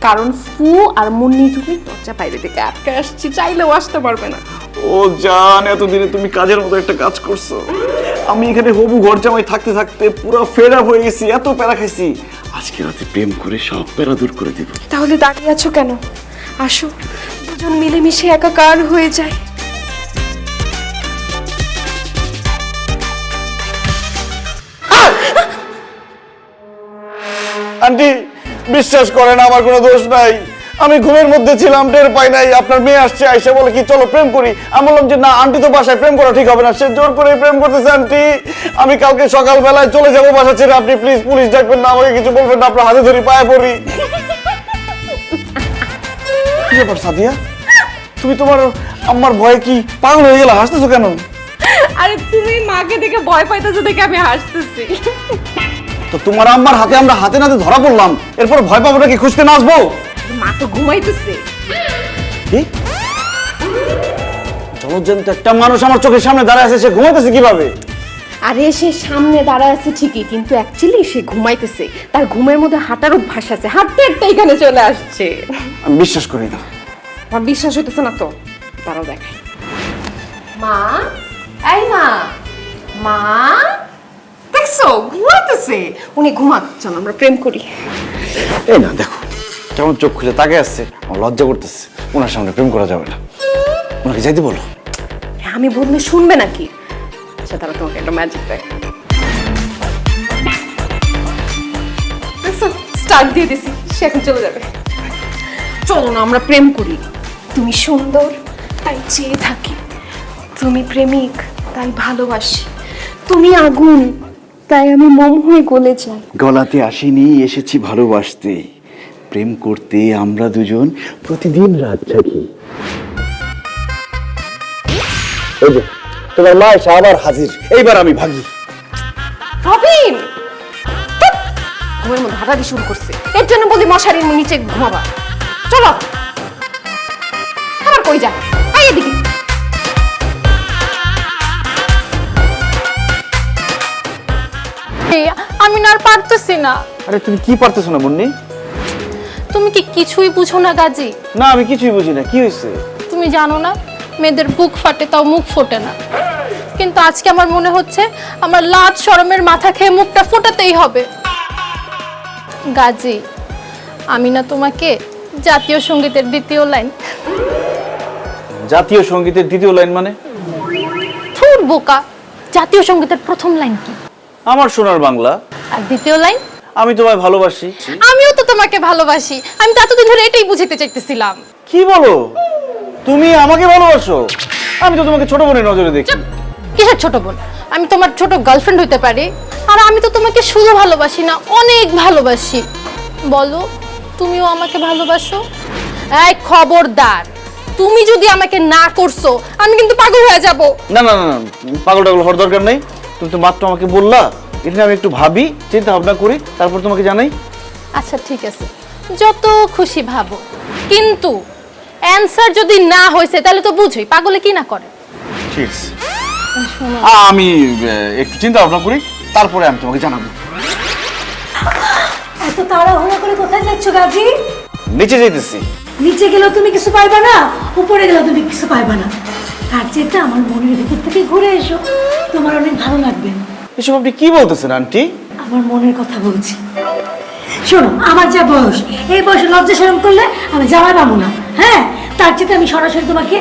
Speaker 1: কারণ ফু আর মুন্নি তুমি দরজা বাইরে থেকে আটকে আসছি, চাইলেও আসতে পারবে না।
Speaker 2: ও জান, এতদিনে তুমি কাজের মতো একটা কাজ করছো। আমি এখানে হবু ঘর জামাই থাকতে থাকতে পুরো ফেড আপ হয়ে গেছি, এত প্যারা খাইছি। আজকে রাতে প্রেম করে সব প্যারা দূর করে দিব।
Speaker 1: তাহলে দাঁড়িয়ে আছো কেন? আসো, দুজন মিলেমিশে একাকার হয়ে যায়।
Speaker 2: আন্টি বিশ্বাস করেন, আমার কোনো দোষ নাই। আমি ঘুমের মধ্যে ছিলাম, টের পাই নাই। আপনার মেয়ে আসছে, আইসা বলে কি চলো প্রেম করি। আমি বললাম যে না আন্টি তো বাসায়, প্রেম করা ঠিক হবে না। সে জোর করে প্রেম করতেছে। আন্টি আমি কালকে সকালবেলায় চলে যাবো বাসা ছেড়ে, আপনি প্লিজ পুলিশ ডাকবেন না, আমাকে কিছু বলবেন না, আপনার হাতে ধরি পায়ে পড়ি। কি ব্যাপার সাদিয়া, তুমি তোমার আম্মার ভয়ে কি পাগল হয়ে গেলা? হাসতেছো কেন?
Speaker 1: আরে তুমি মাকে দেখে ভয় পাইতেছো দেখে আমি হাসতেছি।
Speaker 2: তো তোমার আম্মার হাতে আমরা হাতে নাতে ধরা পড়লাম, এরপর ভয় পাবোটা কি খুঁজতে না আসবো?
Speaker 1: মা তো ঘুমাইতেছে।
Speaker 2: কি জলজ্যান্ত একটা মানুষ আমার চোখের সামনে দাঁড়ায় আছে, সে ঘুমাইতেছে কিভাবে?
Speaker 1: আরে সে সামনে দাঁড়ায় আছে ঠিকই, কিন্তু অ্যাকচুয়ালি সে ঘুমাইতেছে। তার ঘুমের মধ্যে হাঁটার অভ্যাস আছে, হাঁটতে হাঁটতে এখানে চলে আসছে।
Speaker 2: আমি বিশ্বাস করি না।
Speaker 1: আমার বিশ্বাস হইতেছে না তো, তারাও দেখাই। মা, এই মা, মা দেখছো ঘুমাইতেছে। উনি ঘুমাক, চলো আমরা প্রেম করি।
Speaker 2: এই না দেখো কেমন চোখ খুলে তাকে আসছে, আমার লজ্জা করতেছে। ওনার সামনে প্রেম করা যাবে না, ওনাকে যাইতে বলো।
Speaker 1: আমি বললে শুনবে নাকি? আচ্ছা তারা তোমাকে একটা ম্যাজিক দেয়। স্টার্ট দিয়ে দিছি, সে এখন চলে যাবে। চলো না আমরা প্রেম করি। তুমি সুন্দর তাই চেয়ে থাকি, তুমি প্রেমিক তাই ভালোবাসি, তুমি আগুন তাই আমি মোম হয়ে গলে যাই।
Speaker 2: গলাতে আসিনি, এসেছি ভালোবাসতে, প্রেম করতে আমরা দুজন প্রতিদিন রাত জাগি। এই যে তোমার মা এসে আবার হাজির, এইবার আমি ভাগি।
Speaker 1: রবিন ঘুমের মধ্যে হাঁটাহাঁটি শুরু করছে, এর জন্য বলি মশারির নিচে ঘুমাবা। চলো আবার কই যায়, এই এদিকে।
Speaker 6: আমি না আর পারতেছি না।
Speaker 2: আরে তুমি কি পারতেছো না মুন্নি?
Speaker 6: তুমি কি কিছুই বুঝো না গাজী?
Speaker 2: না আমি কিছুই বুঝি না, কি হয়েছে?
Speaker 6: তুমি জানো না মেয়েদের বুক ফাটে তাও মুখ ফোটে না, কিন্তু আজকে আমার মনে হচ্ছে আমার লাজ শরমের মাথা খেয়ে মুখটা ফোটাতেই হবে। গাজী, আমি না তোমাকে জাতীয় সঙ্গীতের দ্বিতীয় লাইন।
Speaker 2: জাতীয় সঙ্গীতের দ্বিতীয় লাইন মানে?
Speaker 6: থুর বোকা, জাতীয় সঙ্গীতের প্রথম লাইন কি?
Speaker 2: আমার সোনার বাংলা।
Speaker 6: আর দ্বিতীয় লাইন?
Speaker 2: আমি তোমায় ভালোবাসি।
Speaker 6: আমিও তো তোমাকে ভালোবাসি। আমি তো এতদিন ধরে এটাই বুঝাতে চাইতেছিলাম।
Speaker 2: কি বলো, তুমি আমাকে ভালোবাসো? আমি তো তোমাকে ছোট বোনের নজরে দেখি।
Speaker 6: কিসের ছোট বোন? আমি তোমার ছোট গার্লফ্রেন্ড হইতে পারি। আর আমি তো তোমাকে শুধু ভালোবাসি না, অনেক ভালোবাসি। বলো তুমিও আমাকে ভালোবাসো? এই খবরদার, তুমি যদি আমাকে না করছো আমি কিন্তু পাগল হয়ে যাব।
Speaker 2: না না না, পাগল টাগল হওয়ার দরকার নেই। তুমি তো মাত্র আমাকে বললা, এটা আমি একটু ভাবি, চিন্তা ভাবনা করি, তারপর তোমাকে জানাই।
Speaker 6: আচ্ছা ঠিক আছে, যত খুশি ভাবো, কিন্তু অ্যানসার যদি না হয়েছে তাহলে তো বুঝোই পাগলে কি না করে।
Speaker 2: ঠিক আছে, আমি একটু চিন্তা ভাবনা করি, তারপরে আমি তোমাকে জানাবো।
Speaker 5: এত তাড়াহুড়া করে কোথায় যাচ্ছ গাজী?
Speaker 2: নিচে যাইতেছি।
Speaker 5: নিচে গেলেও তুমি কিছু পাইবা না, উপরে গেলেও তুমি কিছু পাইবা না। তার চেয়ে আমার মনের ভিতর থেকে ঘুরে এসো, তোমার অনেক ভালো লাগবে।
Speaker 2: এসব আপনি কি বলতেছেন আন্টি?
Speaker 5: আমার মনের কথা বলছি। শোনো, আমার যা বয়স, এই বয়সে লজ্জা শরম করলে আমি জামাই পাবো না। হ্যাঁ, তার চেয়ে আমি সরাসরি তোমাকে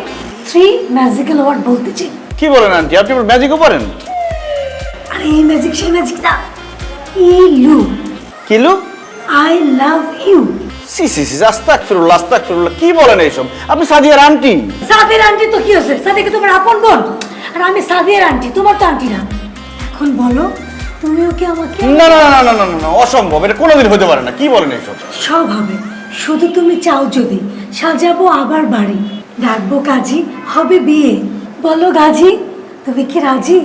Speaker 5: 3 ম্যাজিক্যাল ওয়ার্ড বলতে চাই।
Speaker 2: কি বলেন আন্টি, আপনি আবার ম্যাজিকও পারেন?
Speaker 5: আরে এই ম্যাজিক সেই ম্যাজিক না, ইলু।
Speaker 2: কিলু?
Speaker 5: I love you.
Speaker 2: সি সি সি, আস্তাগফিরুল্লাহ আস্তাগফিরুল্লাহ, কি বলেন এইসব? আপনি সাদিয়ার আন্টি।
Speaker 5: সাদিয়ার আন্টি তো কি হয়েছে? সাদিয়া কি তোমার আপন বোন? আর আমি সাদিয়ার আন্টি, তোমার তো আন্টি না। এখন বলো, তুমিও কি আমাকে?
Speaker 2: না না না না না না, অসম্ভব, এটা কোনোদিন হতে পারে না। কি বলেন এইসব?
Speaker 5: সব হবে, শুধু তুমি চাও যদি। সাজাবো আবার বাড়ি, ডাকবো কাজী, হবে বিয়ে। বলো গাজী, তুমি কি রাজি?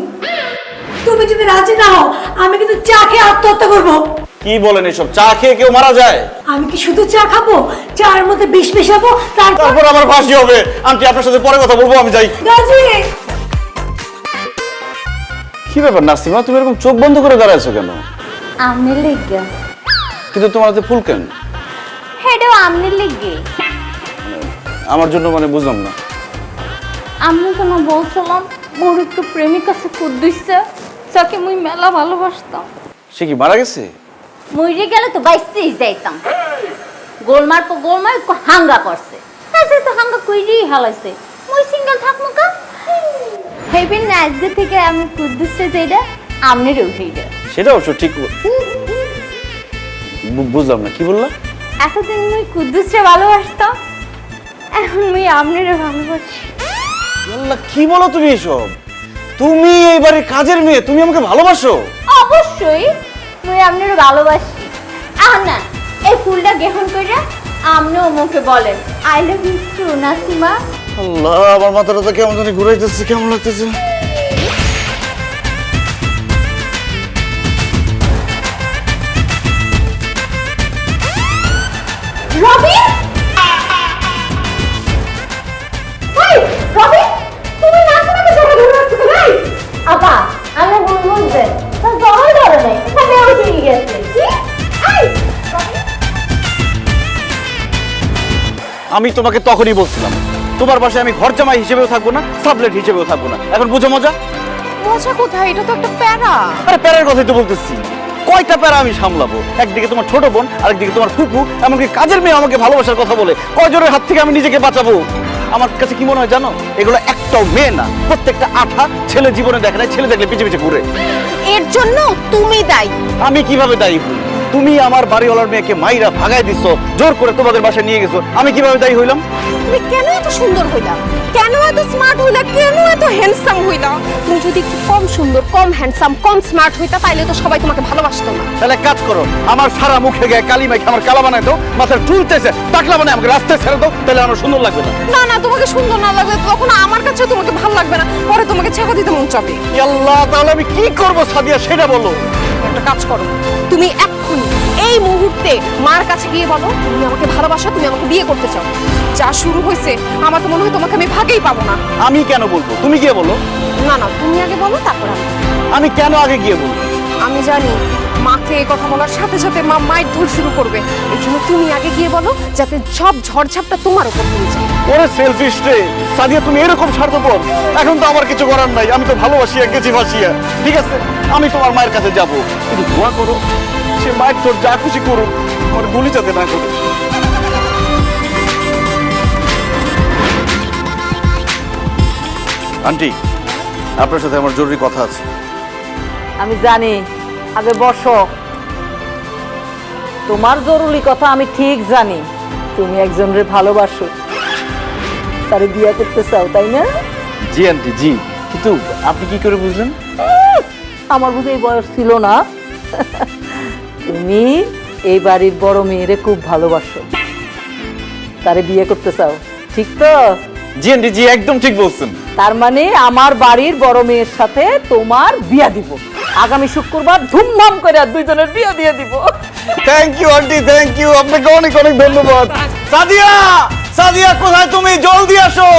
Speaker 5: তুমি যদি রাজি না হও আমি কিন্তু চা খেয়ে আত্মহত্যা করবো।
Speaker 2: কি বলেন এইসব? চা খেয়ে কেউ মারা যায়?
Speaker 5: আমি কি শুধু চা খাবো? চায়ের মধ্যে বিষ মেশাবো,
Speaker 2: তারপর আমার ফাঁসি হবে। আন্টি আপনার সাথে পরে কথা বলবো, আমি যাই।
Speaker 5: গাজী।
Speaker 2: কি ব্যাপার নাসিমা, তুমি এরকম চোখ বন্ধ করে দাঁড়াইছো কেন?
Speaker 4: আমনে লেগে।
Speaker 2: কিন্তু তোমার হাতে ফুল কেন?
Speaker 4: হেডেও আমনে লেগে।
Speaker 2: আমার জন্য মানে বুঝলাম না।
Speaker 4: আমি তো না বলছিলাম মোর একটু প্রেমিক আছে কুদ্দুইছে, যাকে মুই মেলা ভালোবাসতাম।
Speaker 2: সে কি মারা গেছে?
Speaker 4: মইরে গেলে তো বাইসেই যাইতাম। গোলমার পর গোলমার হাঙ্গা করছে, তাছে তো হাঙ্গা কইরেই হালাইছে। মুই সিঙ্গেল থাকমু কা? হেবিন না আজকে থেকে আমি কুদ্দুসে যাইরা আমনে রইরা।
Speaker 2: সেটা অবশ্য ঠিক। বুঝলাম না, কি বললা?
Speaker 4: এতদিন মুই কুদ্দুসরে ভালোবাসতাম, এখন মুই আপনারে ভালোবাসি।
Speaker 2: আল্লাহ, কি বলো তুমি এসব? তুমি এইবারে কাজের মেয়ে, তুমি আমাকে ভালোবাসো?
Speaker 4: অবশ্যই মুই আপনারে ভালোবাসি। এখন না এই ফুলটা গ্রহণ করে আপনিও মুখে বলেন I love you too Nasima.
Speaker 2: আল্লাহ, আমার মাথাটা তো কেমন জানি ঘুরাইতেছে, কেমন লাগতেছে।
Speaker 4: রবিন, এই রবিন, তুমি নাসিমাকে জড়িয়ে ধরে রাখছো কেন? এই আপা, আমি বুঝবেন তা জড়িয়ে ধরে নাই, এখানে উঠে গেছে। কি? এই রবিন,
Speaker 2: আমি তোমাকে তখনই বলছিলাম তোমার বাসায় আমি ঘর জামাই হিসেবেও থাকবো না, সাবলেট হিসেবেও থাকবো না। এখন বুঝো মজা?
Speaker 1: মজা কোথায়? এটা তো একটা প্যারা।
Speaker 2: আরে প্যারার কথাই তো বলতেছি। কয়টা প্যারা আমি সামলাবো? একদিকে তোমার ছোট বোন, আরেকদিকে তোমার ফুপু, এমনকি কাজের মেয়ে আমাকে ভালোবাসার কথা বলে। কয়জনের হাত থেকে আমি নিজেকে বাঁচাবো? আমার কাছে কি মনে হয় জানো? এগুলো একটাও মেয়ে না, প্রত্যেকটা আঠা ছেলে জীবনে দেখে নাই, ছেলে দেখলে পিছে পিছে ঘুরে।
Speaker 1: এর জন্য তুমি দায়ী।
Speaker 2: আমি কিভাবে দায়ী হই? তুমি আমার বাড়িওয়ালার মেয়েকে মাইরা ভাগায় দিছো, জোর করে তোমাদের বাসায় নিয়ে গেছো, আমি কিভাবে দায়ী হইলাম?
Speaker 1: তুমি কেন এত সুন্দর হইলা? কেন এত স্মার্ট হইলা? কেন এত হ্যান্ডসাম হইলা? তুমি যদি একটু কম সুন্দর, কম হ্যান্ডসাম, কম স্মার্ট হইতা তাইলে তো সবাই তোমাকে ভালোবাসতো না।
Speaker 2: তাহলে কাজ করো, আমার সারা মুখে গায়ে কালি মাইকে আমার কালা বানাই দাও, মাথার চুলতেছে টাকলা বানায় আমাকে রাস্তায় ছেড়ে দাও, তাহলে আমার সুন্দর লাগবে না।
Speaker 1: না না, তোমাকে সুন্দর না লাগবে তখন আমার কাছে তোমাকে ভালো লাগবে না, পরে তোমাকে ছেঁকা দিতে মন চাবে।
Speaker 2: আল্লাহ, তাহলে আমি কি করবো সাদিয়া সেটা বলো।
Speaker 1: একটা কাজ করো, তুমি এক্ষুনি এই মুহূর্তে মার কাছে গিয়ে বলো তুমি আমাকে ভালোবাসো, তুমি আমাকে বিয়ে করতে চাও। যা শুরু হয়েছে আমার তো মনে হয় তোমাকে আমি ভাগেই পাবো না।
Speaker 2: আমি কেন বলবো? তুমি গিয়ে বলো।
Speaker 1: না না, তুমি আগে বলো তারপর আমি।
Speaker 2: আমি কেন আগে গিয়ে বলবো?
Speaker 1: আমি জানি মাকে এই কথা বলার সাথে সাথে মা মাইর ধর শুরু করবে, এই জন্য তুমি আগে গিয়ে বলো যাতে সব ঝড়ঝাপটা তোমার উপর পড়ে যায়।
Speaker 2: ওরে সেলফিশ রে সাদিয়া, তুমি এরকম স্বার্থপর? এখন তো আমার কিছু করার নাই, আমি তো ভালোবাসিয়া গেছি ভাসিয়া। ঠিক আছে, আমি তোমার মায়ের কাছে যাব, কিন্তু দোয়া করো সে মায়ের তোর যা খুশি করুক, আমার গুলি যাতে না করে। আন্টি, আপনার সাথে আমার জরুরি কথা আছে।
Speaker 3: আমি জানি, আগে বসো। তোমার জরুরি কথা আমি ঠিক জানি। তুমি একজনের ভালোবাসো, তারে বিয়ে করতে চাও, তাই না?
Speaker 2: জি আন্টি, জি। কিন্তু আপনি কি করে বুঝলেন?
Speaker 3: আমার বুঝে এই বয়স ছিল না। তুমি এই বাড়ির বড় মেয়েরে খুব ভালোবাসো, তারে বিয়ে করতে চাও, ঠিক তো?
Speaker 2: জি আন্টি, জি, একদম ঠিক বলছেন।
Speaker 3: তার মানে আমার বাড়ির বড় মেয়ের সাথে তোমার বিয়ে দিব। আগামী শুক্রবার ধুমধাম করে দুইজনের বিয়ে দিয়ে দিব।
Speaker 2: Thank you aunty, thank you, আপনাকে অনেক অনেক ধন্যবাদ। সাদিয়া, সাদিয়া কোথায় তুমি? জলদি আসো।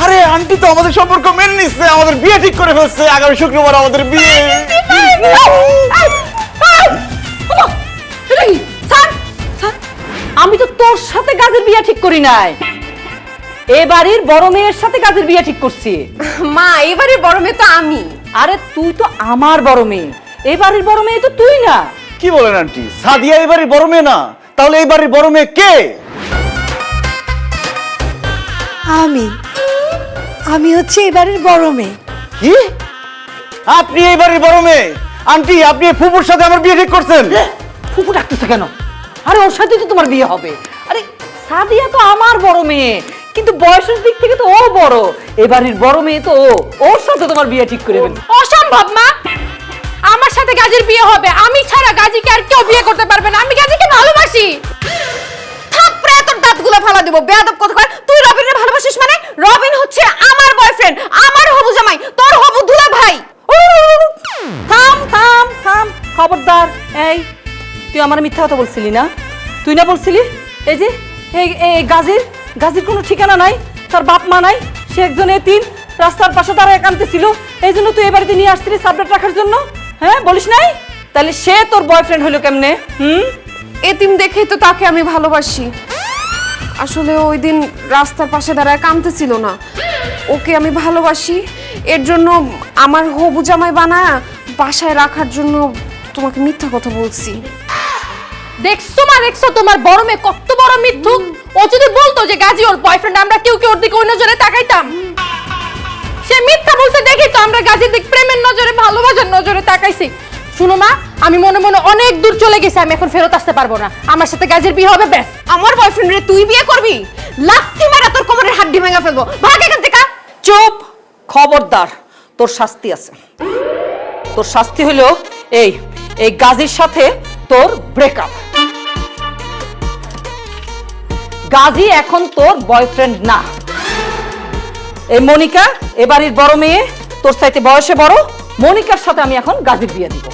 Speaker 2: আরে আন্টি তো আমাদের সম্পর্ক মেনে নিচ্ছে, আমাদের বিয়ে ঠিক করে ফেলছে, আগামী শুক্রবার আমাদের বিয়ে।
Speaker 3: আমি তো তোর সাথে কাজের বিয়ে ঠিক করি নাই, এ বাড়ির বড় মেয়ের সাথে কাজের বিয়ে ঠিক করছি।
Speaker 1: মা, এবারে বড় মেয়ে তো আমি।
Speaker 3: আরে তুই তো আমার বড় মেয়ে, এই বাড়ির বড় মেয়ে তো তুই না।
Speaker 2: কি বলেন আন্টি? সাদিয়া এই বাড়ির বড় মেয়ে না? তাহলে এই বাড়ির বড় মেয়ে কে?
Speaker 5: আমি হচ্ছে এবারের বড় মেয়ে।
Speaker 2: কি? আপনি এই বাড়ির বড় মেয়ে? আন্টি, আপনি এই ফুপুর সাথে আমার বিয়ে ঠিক করছেন?
Speaker 3: ফুপু ডাকতেছে কেন? আরে ওর সাথে তো তোমার বিয়ে হবে। আরে সাদিয়া তো আমার বড় মেয়ে, কিন্তু বয়সের দিক থেকে তো ও বড়। এবারের বড় মেয়ে তো ও, ওর সাথে তোমার বিয়ে ঠিক করে দেবেন।
Speaker 6: অসম্ভব মা, আমার সাথে গাজীর বিয়ে হবে। আমি ছাড়া গাজীকে আর কেউ বিয়ে করতে পারবে না। আমি গাজীকে ভালোবাসি।
Speaker 1: থাপড়ে তোর দাঁতগুলো ফালা দিব, বেয়াদব কথা। তুই রবিনের ভালোবাসিস মানে? রবিন হচ্ছে আমার বয়ফ্রেন্ড, আমার হবু জামাই, তোর হবু দুলা ভাই।
Speaker 3: থাম থাম থাম, খবরদার। এই তুই আমার মিথ্যা কথা বলছিলি না? তুই না বলছিলি এই যে এই গাজীর কোনো ঠিকানা নাই, তার বাপ মা নাই, সে একজন এতিম, রাস্তার পাশে তারা একান্তে ছিল, এই জন্য তুই এ বাড়িতে নিয়ে আসছিলি সাবলেট রাখার জন্য? হ্যাঁ, বলিস নাই? তাহলে সে তোর বয়ফ্রেন্ড হলো কেমনে?
Speaker 1: এতিম দেখেই তো তাকে আমি ভালোবাসি। আসলে ওই দিন রাস্তার পাশে দাঁড়ায় কাঁদতেছিল না, ওকে আমি ভালোবাসি। এর জন্য আমার হবু জামাই বানায় বাসায় রাখার জন্য তোমাকে মিথ্যা কথা বলছি।
Speaker 6: দেখছো তোমার বড় মেয়ে কত বড় মিথ্যুক। ও যদি বলতো যে গাজী ওর বয়ফ্রেন্ড, আমরা কেউ ওর দিকে ওই নজরে তাকাইতাম? সে মিথ্যা বলছে দেখি তো আমরা গাজীর দিক প্রেমের নজরে, ভালোবাসার নজরে তাকাইছি। শুনো মা, আমি মনে মনে অনেক দূর চলে গেছি, আমি এখন ফেরত আসতে পারবো না। আমার সাথে গাজীর বিয়ে হবে ব্যাস।
Speaker 1: আমার বয়ফ্রেন্ড রে তুই বিয়ে করবি? লাথি মারা তোর কোমরের হাড্ডি ভেঙে ফেলবো, ভাগ এখান থেকে।
Speaker 3: চুপ, খবরদার, তোর শাস্তি আছে। তোর শাস্তি হলো এই এই গাজীর সাথে তোর ব্রেকআপ। গাজী এখন তোর বয়ফ্রেন্ড না। এই মনিকা এ বাড়ির বড় মেয়ে, তোর চাইতে বয়সে বড়। মনিকার সাথে আমি এখন গাজীর বিয়ে দিব।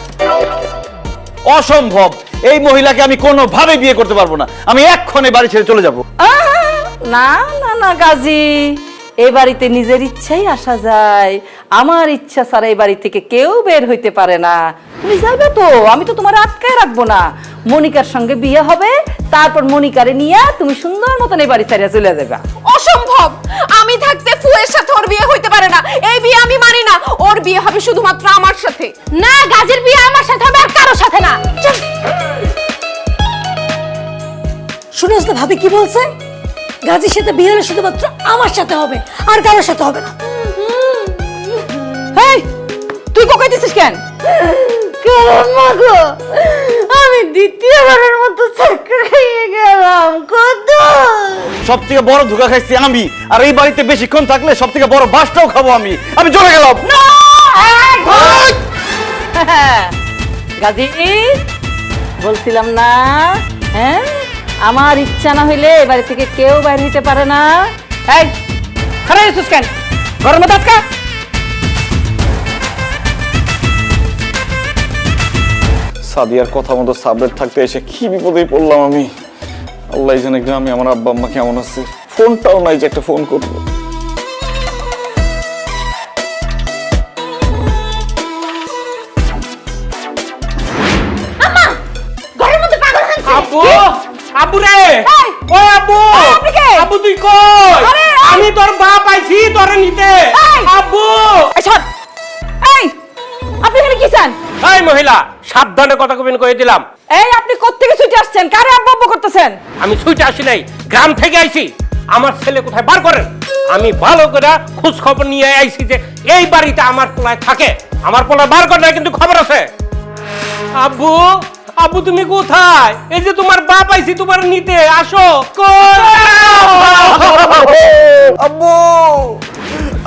Speaker 2: অসম্ভব, এই মহিলাকে আমি কোনোভাবে বিয়ে করতে পারবো না। আমি এক্ষণে বাড়ি ছেড়ে চলে যাব।
Speaker 3: না না না গাজী, এই বাড়িতে নিজের ইচ্ছাই আসা যায়। আমার ইচ্ছা ছাড়া এই বাড়ি থেকে কেউ বের হইতে পারে না। তুমি যাবে তো, আমি তো তোমার আটকায় রাখবো না। মনিকার সঙ্গে বিয়ে হবে, তারপর মনিকারে নিয়ে তুমি সুন্দর মতন এই বাড়ি ছাড়িয়ে চলে যাবে।
Speaker 1: অসম্ভব, আমি থাকতে ফুয়ের সাথে ওর বিয়ে হইতে পারে না। এই বিয়ে আমি মানি না। ওর বিয়ে হবে শুধুমাত্র আমার সাথে।
Speaker 6: না, গাজীর বিয়ে আমার সাথে হবে, আর কারোর সাথে না।
Speaker 5: শুনোস না ভাবি কি বলছে? গাজীর সাথে বিয়ে হলে শুধুমাত্র আমার সাথে হবে, আর কারোর সাথে হবে না।
Speaker 3: এই, তুই কোকাইতেছিস কেন?
Speaker 4: কারণ মাগো, আমি দ্বিতীয়বারের মতো চাকরি খেয়ে গেলাম। কত
Speaker 2: সব থেকে বড় ধোঁকা খাইছি আমি, আর এই বাড়িতে বেশিক্ষণ থাকলে সব থেকে বড় বাসটাও খাবো আমি। আমি চলে গেলাম।
Speaker 3: গাজী, বলছিলাম না, হ্যাঁ, আমার ইচ্ছা না হইলে এ বাড়ি থেকে কেউ বাইরে হইতে পারে না। এই, খারাপ হইছিস কেন? ঘরের মধ্যে আটকা।
Speaker 2: সাদিয়ার কথা মতো সাবরেট থাকতে এসে কি বিপদে পড়লাম আমি। আল্লাহ জানে গ্রামে আমার আব্বা আম্মা কেমন আছে। ফোনটাও নাই যে একটা ফোন করবো।
Speaker 1: ঘরের মধ্যে পাগল হানছে।
Speaker 7: আব্বু, আব্বু রে, ও আব্বু, আব্বু তুই কই? আমি তোর বাপ আইছি তোরে নিতে। আব্বু,
Speaker 3: এই সর। এই, আপনি এখানে কি চান?
Speaker 7: এই মহিলা, সাবধানে কথা কবেন কয়ে দিলাম।
Speaker 3: এই, আপনি কোত্থেকে ছুটে আসছেন? কারে আব্বু আব্বু করতেছেন?
Speaker 7: আমি ছুটে আসি নাই, গ্রাম থেকে আইছি। আমার ছেলে কোথায় বার করেন। আমি ভালো করে খোঁজ খবর নিয়ে আইছি যে এই বাড়িতে আমার পোলায় থাকে। আমার পোলায় বার করে কিন্তু খবর আছে। আব্বু, আব্বু তুমি কোথায়? এই যে তোমার বাপ আইছি তোমার নিতে, আসো। কই?
Speaker 2: আব্বু,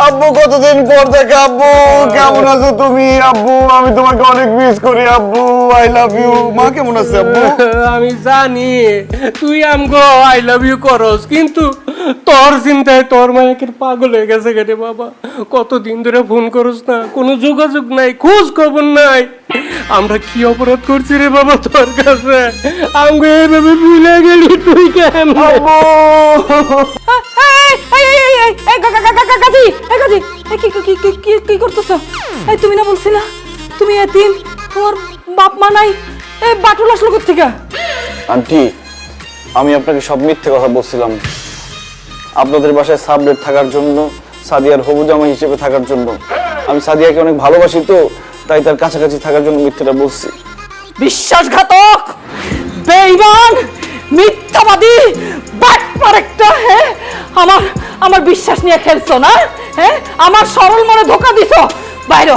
Speaker 2: আব্বু কতদিন পর দেখা। আব্বু কেমন আছো তুমি? আব্বু আমি তোমাকে অনেক মিস করি। আব্বু আই লাভ ইউ। মা কেমন আছে আব্বু?
Speaker 7: আমি জানি তুই আমগো আই লাভ ইউ করস, কিন্তু তোর চিন্তায় তোর মায়াকে পাগল হয়ে গেছে গেটে বাবা। কতদিন ধরে ফোন করস না, কোনো যোগাযোগ নাই, খোঁজ খবর নাই। আমরা কি অপরাধ করছি রে বাবা তোর কাছে? আমগো এইভাবে ভুলে গেলি তুই কেন?
Speaker 2: আব্বু
Speaker 3: কি করতেছো? এই, তুমি না বলছিলা তুমি এতিম, তোমার বাপ মা নাই? এই বাটুল আসলো কোত্থেকে?
Speaker 2: আন্টি, আমি আপনাকে সব মিথ্যে কথা বলছিলাম। আপনাদের বাসায় সাবরেট থাকার জন্য, সাদিয়ার হবু জামাই হিসেবে থাকার জন্য। আমি সাদিয়াকে অনেক ভালোবাসি তো, তাই তার কাছাকাছি থাকার জন্য মিথ্যেটা বলছি।
Speaker 3: বিশ্বাসঘাতক, বেঈমান, মিথ্যাবাদী, বাটপার একটা। হ্যাঁ, আমার বিশ্বাস নিয়ে খেলছো না? হ্যাঁ, আমার সরল মনে ধোকা দিছো। বাইরো,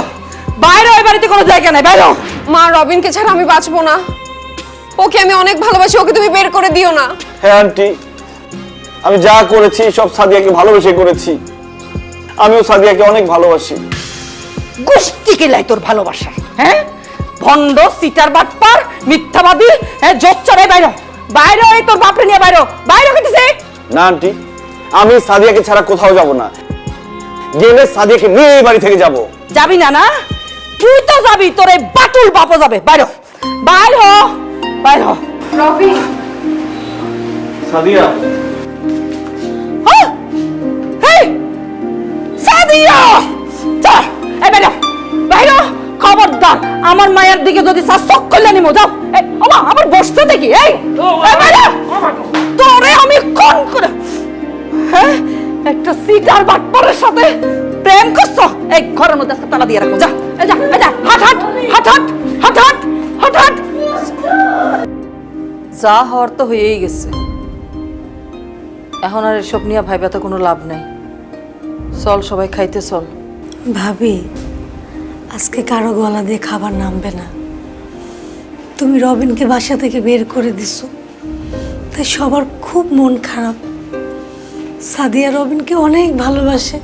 Speaker 3: বাইরো, এই বাড়িতে কোনো জায়গা নাই, বাইরো।
Speaker 1: মা, রবিনকে ছাড়া আমি বাঁচবো না। ওকে আমি অনেক ভালোবাসি, ওকে তুমি বের করে দিও না।
Speaker 2: হ্যাঁ আন্টি, আমি যা করেছি সব সাদিয়াকে ভালোবেসে করেছি। আমিও সাদিয়াকে অনেক ভালোবাসি।
Speaker 3: গোষ্ঠী কেলাই তোর ভালোবাসা। হ্যাঁ, ভণ্ড, সিটার, বাটপার, মিথ্যাবাদী, হ্যাঁ, জোচ্চরে। বাইরো, বাইরো, এই তোর বাপরে নিয়ে বাইরো, বাইরো কইতেছে।
Speaker 2: না আন্টি, আমি সাদিয়াকে ছাড়া কোথাও যাব না। গেলে সাদিয়াকে নিয়ে এই বাড়ি থেকে যাব।
Speaker 3: যাবি না? না, তুই তো যাবি, তোর এই বাটুল বাপও যাবে। বাইরো, বাইরো, বাইরো।
Speaker 1: রবি,
Speaker 2: সাদিয়া,
Speaker 3: সাদিয়া, চল, এই বাইরো, বাইরো। খবরদার, আমার মায়ের দিকে যদি চোখ করলে নিমো, যাও। ওমা, আমার বসতে দেখি। এই বাইরো, তোরে আমি কোন করে, হ্যাঁ, একটা সিটার বাটপারের সাথে প্রেম করছো? এই ঘরের মধ্যে আজকে তালা দিয়ে রাখো। যা, এই যা, এই যা, হাট হাট হাট হাট হাট হাট হাট হাট। যা হওয়ার তো হয়েই গেছে, এখন আর এসব নিয়ে ভাইবা তো কোনো লাভ নাই। চল, সবাই খাইতে চল।
Speaker 5: ভাবি, আজকে কারো গলা দিয়ে খাবার নামবে না। তুমি রবিনকে বাসা থেকে বের করে দিছো, তাই সবার খুব মন খারাপ। সাদিয়া রবিনকে অনেক ভালোবাসে।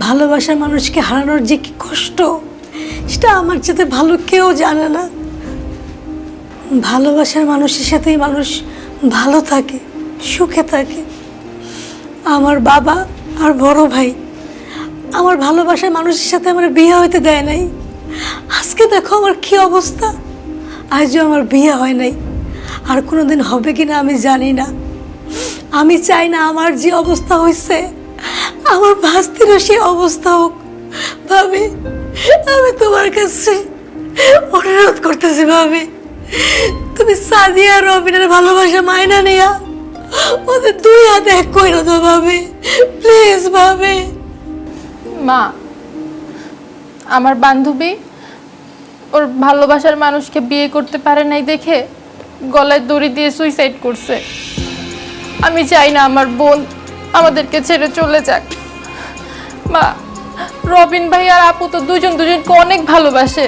Speaker 5: ভালোবাসার মানুষকে হারানোর যে কি কষ্ট, সেটা আমার সাথে ভালো কেউ জানে না। ভালোবাসার মানুষের সাথেই মানুষ ভালো থাকে, সুখে থাকে। আমার বাবা আর বড় ভাই আমার ভালোবাসার মানুষের সাথে আমার বিয়ে হইতে দেয় নাই। আজকে দেখো আমার কি অবস্থা, আজও আমার বিয়ে হয় নাই, আর কোনোদিন হবে কিনা আমি জানি না। আমি চাই না আমার যে অবস্থা হয়েছে আমার ভাস্তিরও সে অবস্থা হোক। ভাবি, আমি তোমার কাছে অনুরোধ করতেছি ভাবি, তুমি সাদিয়া আর রবিনের ভালোবাসা মায়না নেয়া ওদের দুই হাতে এক কইরো তো ভাবি, প্লিজ ভাবি।
Speaker 6: মা, আমার বান্ধবী ওর ভালোবাসার মানুষকে বিয়ে করতে পারে নাই দেখে গলায় দড়ি দিয়ে সুইসাইড করছে। আমি চাই না আমার বোন আমাদেরকে ছেড়ে চলে যাক। মা, রবিন ভাই আর আপু তো দুজনকে অনেক ভালোবাসে,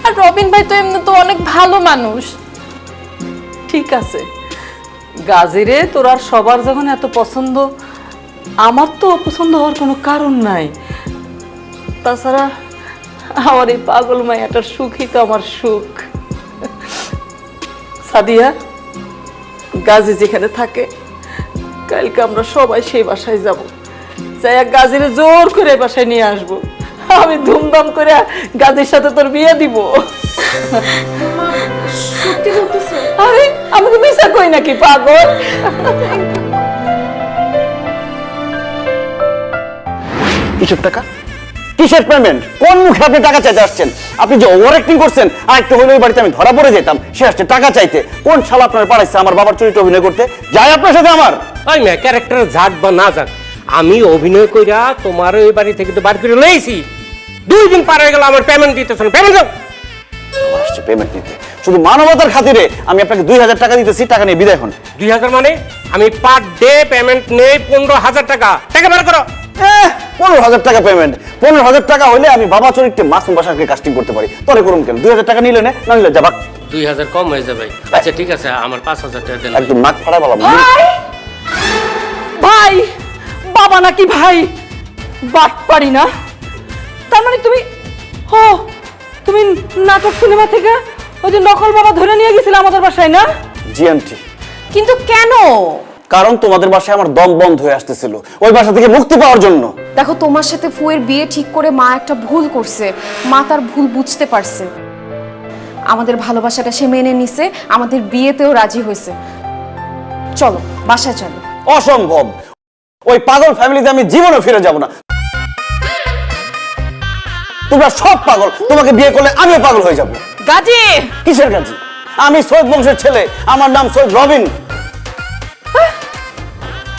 Speaker 6: আর রবিন ভাই তো এমনি তো অনেক ভালো মানুষ।
Speaker 3: ঠিক আছে গাজিরে, তোর আর সবার যখন এত পছন্দ, আমার তো অপছন্দ হওয়ার কোনো কারণ নাই। তাছাড়া আমার এই পাগল মায়াটার সুখই তো আমার সুখ। সাদিয়া, গাজী যেখানে থাকে কালকে আমরা সবাই সেই বাসায় যাব, যাই গাজীরে জোর করে বাসায় নিয়ে আসবো। আমি ধুমধাম করে গাজীর সাথে তোর বিয়ে দিব। আরে আমি তো মিশা কই নাকি পাগল?
Speaker 8: কিসের টাকা, কিসের পেমেন্ট, কোন মুখে আপনি টাকা চাইতে আসছেন? আপনি যে ওভার অ্যাক্টিং করছেন, আর একটু হলে ওই বাড়িতে আমি ধরা পড়ে যেতাম। সে আসছে টাকা চাইতে। কোন শালা আপনার পাঠাইছে আমার বাবার চরিত্রে অভিনয় করতে? যাই আপনার সাথে আমার
Speaker 7: ওই মেয়ে ক্যারেক্টার যাক বা না যাক, আমি অভিনয় কইরা তোমার ওই বাড়ি থেকে তো বার করে লইছি। 2 দিন পার হয়ে গেল, আমার পেমেন্ট দিতেছ না। পেমেন্ট দাও।
Speaker 8: আমার আসছে পেমেন্ট নিতে, শুধু মানবতার খাতিরে আমি আপনাকে 2000 টাকা দিতেছি, টাকা নিয়ে বিদায় হন।
Speaker 7: 2000 মানে? আমি পার ডে পেমেন্ট নেই 15,000 টাকা। টাকা বের করো।
Speaker 8: 15,000 টাকা পেমেন্ট? 15,000 টাকা হলে আমি বাবা চরিত্রে মাসুম বাসাকে কাস্টিং করতে পারি। তোরে করুন কেন? 2000 টাকা নিলে না নিলে যাবাক।
Speaker 7: 2000 কম হয়ে যাবে। আচ্ছা ঠিক আছে, আমার 5000 টাকা দেন।
Speaker 8: একদম নাক ফাড়া বলা।
Speaker 3: ভাই, বাবা নাকি ভাই? বাট পারি না। তার মানে তুমি নাটক সিনেমা থেকে ওই যে নকল বাবা ধরে নিয়ে গেছিলে আমাদের বাসায় না?
Speaker 8: জি আন্টি।
Speaker 1: কিন্তু কেন?
Speaker 8: কারণ তোমাদের বাসায় আমার দম বন্ধ হয়ে আসতেছিল, ওই বাসা থেকে মুক্তি পাওয়ার জন্য।
Speaker 1: দেখো, তোমার সাথে ফুয়ের বিয়ে ঠিক করে মা একটা ভুল করছে। মা তার ভুল বুঝতে পারছে, আমাদের ভালোবাসাটা সে মেনে নিছে, আমাদের বিয়েতেও রাজি হয়েছে। চলো বাসায় চলো।
Speaker 8: অসম্ভব, ওই পাগল ফ্যামিলিতে আমি জীবনে ফিরে যাব না। তোমরা সব পাগল, তোমাকে বিয়ে করলে আমিও পাগল হয়ে যাব।
Speaker 3: গাজী!
Speaker 8: কিসের গাজী? আমি সৈয়দ বংশের ছেলে, আমার নাম সৈয়দ রবিন।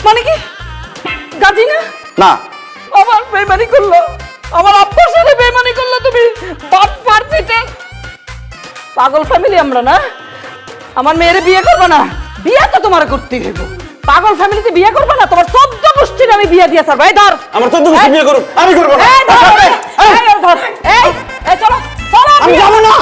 Speaker 3: মানে কি গাজী না?
Speaker 8: না।
Speaker 3: আমার বেইমানি করলো, আমার আব্বার সাথে বেইমানি করলো তুমি। বাপ পারফিটে পাগল ফ্যামিলি আমরা না? আমার মেয়েরে বিয়ে করবে না? বিয়ে তো তোমার করতেই হইব। পাগল ফ্যামিলিতে বিয়ে করবে না? তোমার 14 গোষ্ঠীর আমি বিয়ে দিয়ে ছাড়বো। এই ধর
Speaker 8: আমার 14 গোষ্ঠী বিয়ে করুক, আমি করবো না।
Speaker 3: এই ধর, এই ধর, এই চলো চলো,
Speaker 8: আমি যাবো না।